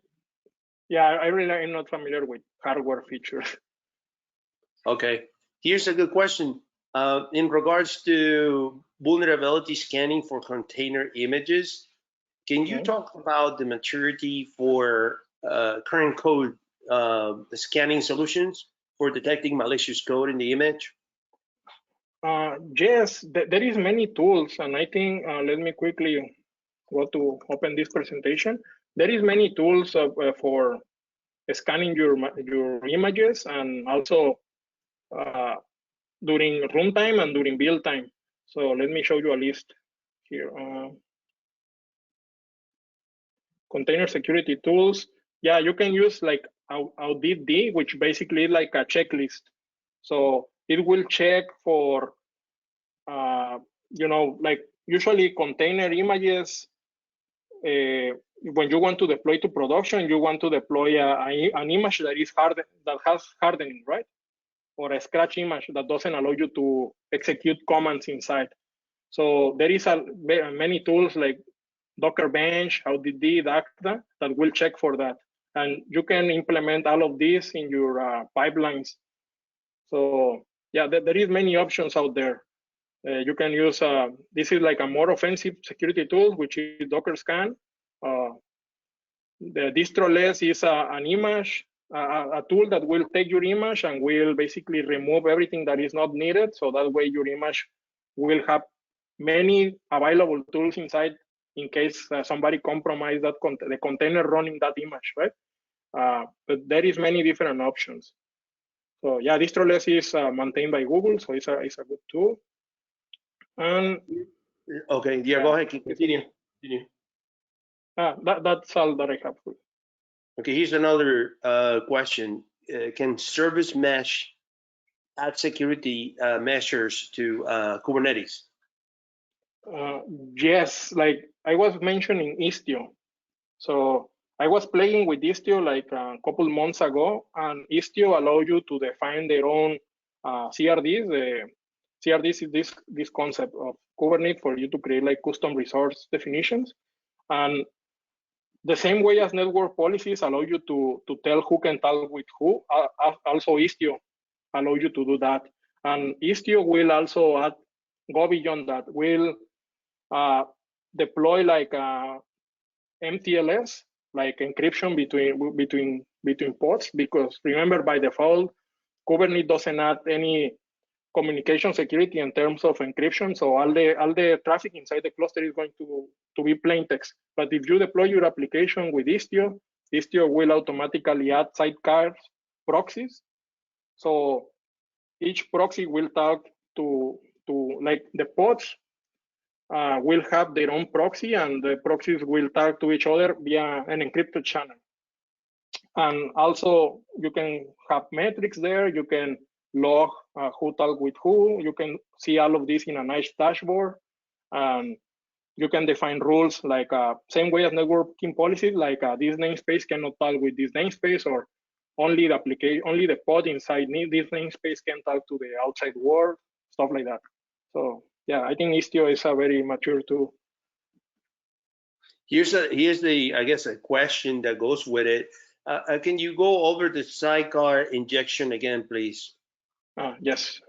really am not familiar with hardware features. Okay, here's a good question. In regards to vulnerability scanning for container images, can you talk about the maturity for current code scanning solutions for detecting malicious code in the image? Yes, there is many tools, and I think let me quickly go to open this presentation. There is many tools for scanning your images, and also during runtime and during build time. So let me show you a list here. Container security tools. Yeah, you can use like Audit D, which basically is like a checklist. So it will check for, like usually container images. When you want to deploy to production, you want to deploy an image that is that has hardening, right? Or a scratch image that doesn't allow you to execute commands inside. So there is many tools like Docker Bench, Audit D, Dacta that will check for that. And you can implement all of this in your pipelines. So yeah, there is many options out there. You can use, this is like a more offensive security tool, which is Docker Scan. The distroless is an image, a tool that will take your image and will basically remove everything that is not needed. So that way your image will have many available tools inside in case somebody compromise that the container running that image, right? But there is many different options. So yeah, distroless is maintained by Google, so it's a good tool. And okay, yeah, go ahead, continue. That's all that I have. Okay, here's another question. Can service mesh add security measures to Kubernetes? Yes, like I was mentioning Istio. So I was playing with Istio like a couple months ago, and Istio allows you to define their own CRDs. CRDs is this concept of Kubernetes for you to create like custom resource definitions. And the same way as network policies allow you to tell who can talk with who, also Istio allow you to do that. And Istio will also go beyond that. Will deploy like MTLS, like encryption between pods, because remember, by default, Kubernetes doesn't add any communication security in terms of encryption. So all the traffic inside the cluster is going to be plain text. But if you deploy your application with Istio, Istio will automatically add sidecars proxies. So each proxy will talk to like the pods will have their own proxy, and the proxies will talk to each other via an encrypted channel. And also, you can have metrics there. You can log who talked with who. You can see all of this in a nice dashboard. And you can define rules like same way as networking policies, like this namespace cannot talk with this namespace, or only the application, only the pod inside this namespace can talk to the outside world, stuff like that. So yeah, I think Istio is a very mature tool. Here's the I guess a question that goes with it. Can you go over the sidecar injection again, please? Yes.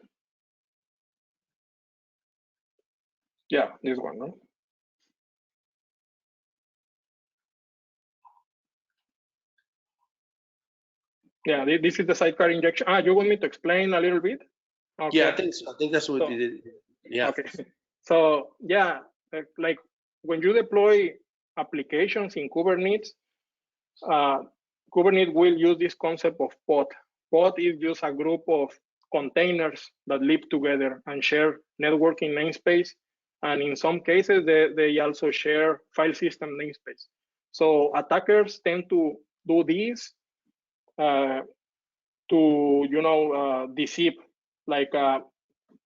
Yeah, this one, no? Yeah, this is the sidecar injection. You want me to explain a little bit? Okay. Yeah, I think so. I think that's what you did. Yeah. Okay. So yeah, like when you deploy applications in Kubernetes, Kubernetes will use this concept of pod. Pod is just a group of containers that live together and share networking namespace. And in some cases, they also share file system namespace. So attackers tend to do this to deceive. Like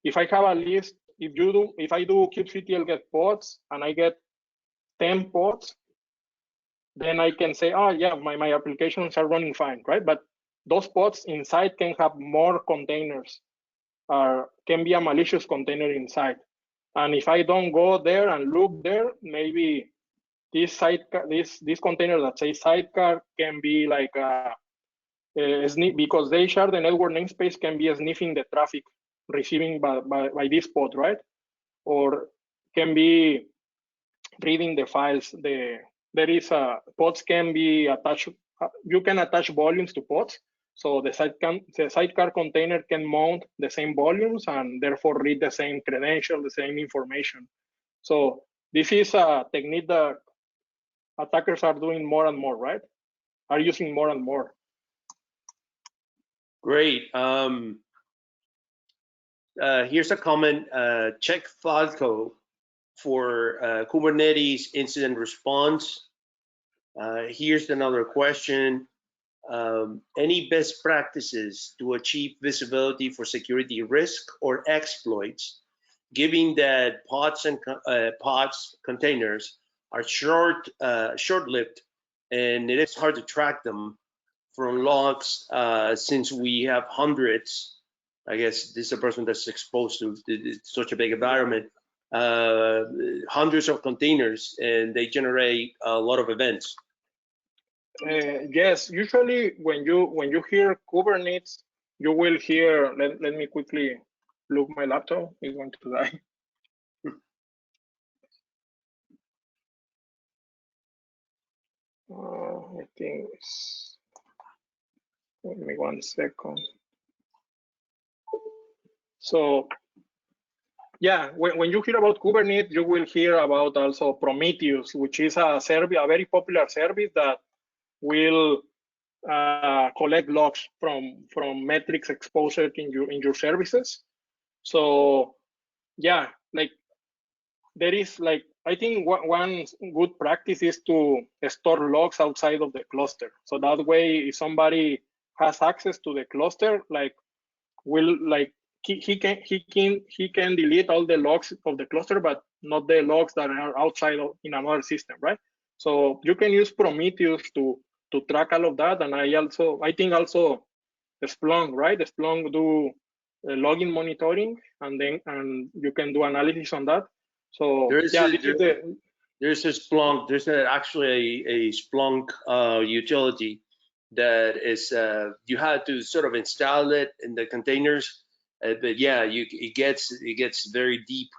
if I have a list, if I do kubectl get pods and I get 10 pods, then I can say, oh yeah, my applications are running fine, right? But those pods inside can have more containers, or can be a malicious container inside. And if I don't go there and look there, maybe this sidecar, this container that says sidecar can be like because they share the network namespace, can be sniffing the traffic receiving by this pod, right? Or can be reading the files. There is pods can be attached. You can attach volumes to pods. So the sidecar container can mount the same volumes and therefore read the same credential, the same information. So this is a technique that attackers are doing more and more, right? Are using more and more. Great. Here's a comment. Check Falco for Kubernetes incident response. Here's another question. Any best practices to achieve visibility for security risk or exploits, given that pods and containers are short-lived and it is hard to track them from logs since we have hundreds. I guess this is a person that's exposed to such a big environment, hundreds of containers, and they generate a lot of events. Yes, usually when you hear Kubernetes, you will hear. Let me quickly look. My laptop is going to die. I think it's. Give me 1 second. So yeah, when you hear about Kubernetes, you will hear about also Prometheus, which is a very popular service that will collect logs from metrics exposure in your services. So yeah, like there is like, I think one good practice is to store logs outside of the cluster. So that way, if somebody has access to the cluster, like he can delete all the logs of the cluster, but not the logs that are outside in another system, right? So you can use Prometheus to track all of that. And I think also Splunk, right? Splunk do login monitoring, and you can do analysis on that. So there's a Splunk. There's actually a Splunk utility that is you had to sort of install it in the containers, but yeah, it gets very deep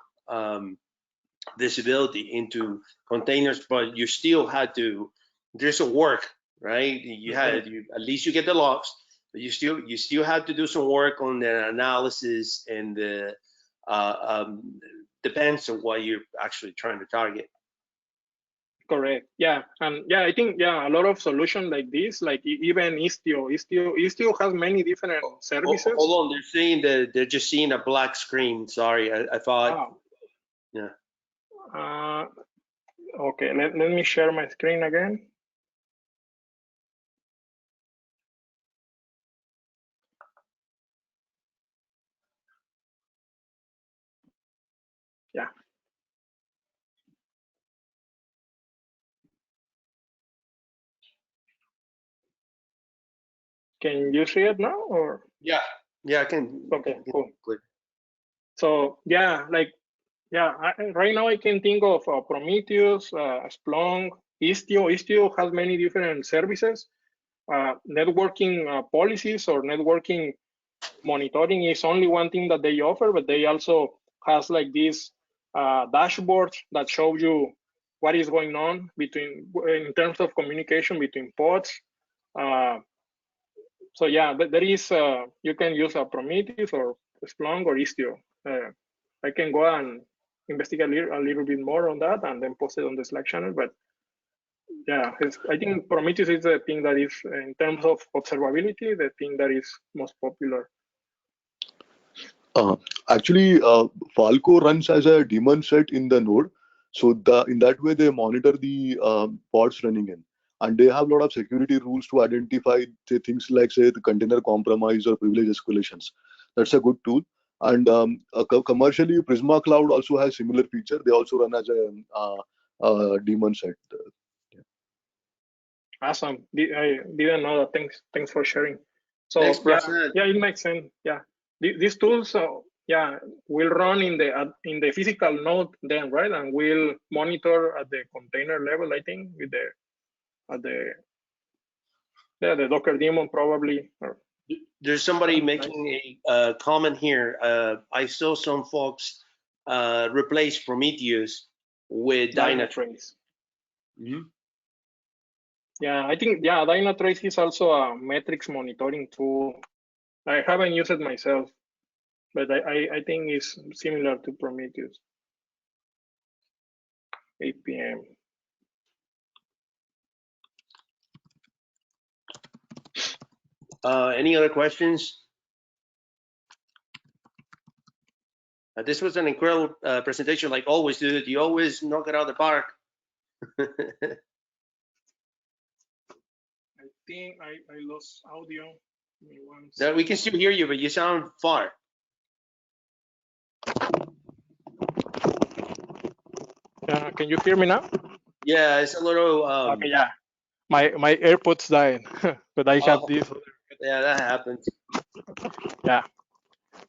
visibility into containers, but you still had to. There's a work, right? At least you get the logs, but you still have to do some work on the analysis and the depends on what you're actually trying to target. Correct. Yeah, and yeah, I think a lot of solutions like this, like even Istio has many different services. Hold on, they're saying that they're just seeing a black screen. Sorry, I thought. Oh. Yeah. Okay, let me share my screen again. Yeah. Can you see it now, or? Yeah, I can. Okay, cool. Good. So yeah, right now I can think of Prometheus, Splunk, Istio. Istio has many different services. Networking policies or networking monitoring is only one thing that they offer, but they also has like this dashboard that shows you what is going on in terms of communication between pods. So yeah, there is you can use a Prometheus or Splunk or Istio. I can go and investigate a little bit more on that and then post it on the Slack channel. But yeah, I think Prometheus is the thing that is, in terms of observability, the thing that is most popular. Actually, Falco runs as a daemon set in the node. So in that way, they monitor the pods running in. And they have a lot of security rules to identify things like, say, the container compromise or privilege escalations. That's a good tool. And commercially, Prisma Cloud also has similar feature. They also run as a daemon set. Awesome. I didn't know that. Thanks for sharing. So Thanks, yeah, it makes sense. Yeah, these tools, will run in the physical node then, right? And we'll monitor at the container level, I think, with the Docker daemon probably. There's somebody making a comment here. I saw some folks replace Prometheus with Dynatrace. Mm-hmm. Yeah, I think Dynatrace is also a metrics monitoring tool. I haven't used it myself, but I think it's similar to Prometheus. 8 p.m. Any other questions? This was an incredible presentation, like always, dude. You always knock it out of the park. I think I lost audio. That we can still hear you, but you sound far. Can you hear me now? Yeah, it's a little. Okay, yeah. My AirPods died, but I have this. Yeah, that happens. Yeah.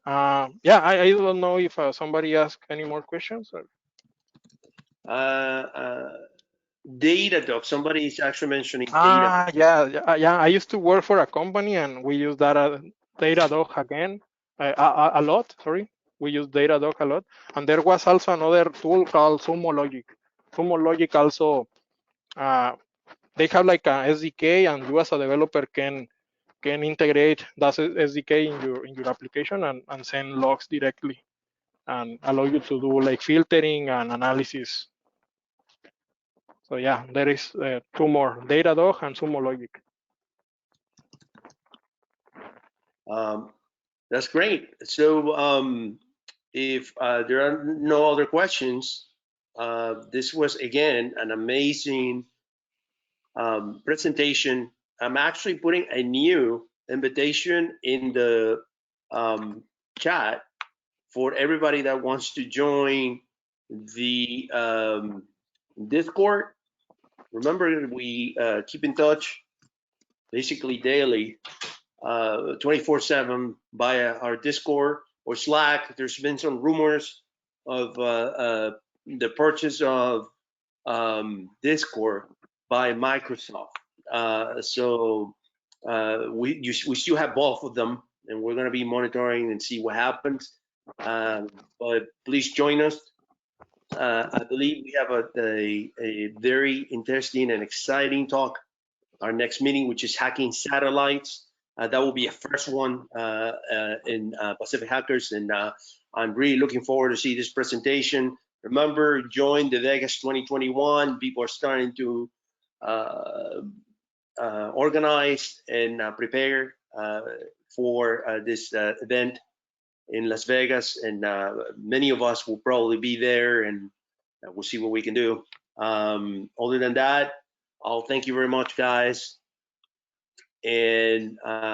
Yeah, I don't know if somebody asked any more questions. Or... Datadog. Somebody is actually mentioning Datadog. Yeah. I used to work for a company, and we use Datadog again a lot. Sorry, we use Datadog a lot. And there was also another tool called Sumo Logic. Sumo Logic also, they have like a SDK, and you as a developer can integrate that SDK in your application and send logs directly, and allow you to do like filtering and analysis. So yeah, there is two more, Datadog and Sumo Logic. That's great. So if there are no other questions, this was again an amazing presentation. I'm actually putting a new invitation in the chat for everybody that wants to join the Discord. Remember, we keep in touch basically daily, 24/7 via our Discord or Slack. There's been some rumors of the purchase of Discord by Microsoft. So we still have both of them, and we're going to be monitoring and see what happens. But please join us. I believe we have a very interesting and exciting talk. Our next meeting, which is hacking satellites. That will be a first one in Pacific Hackers, and I'm really looking forward to see this presentation. Remember, join the Vegas 2021. People are starting to organize and prepare for this event in Las Vegas, and many of us will probably be there, and we'll see what we can do. Other than that, I'll thank you very much, guys. And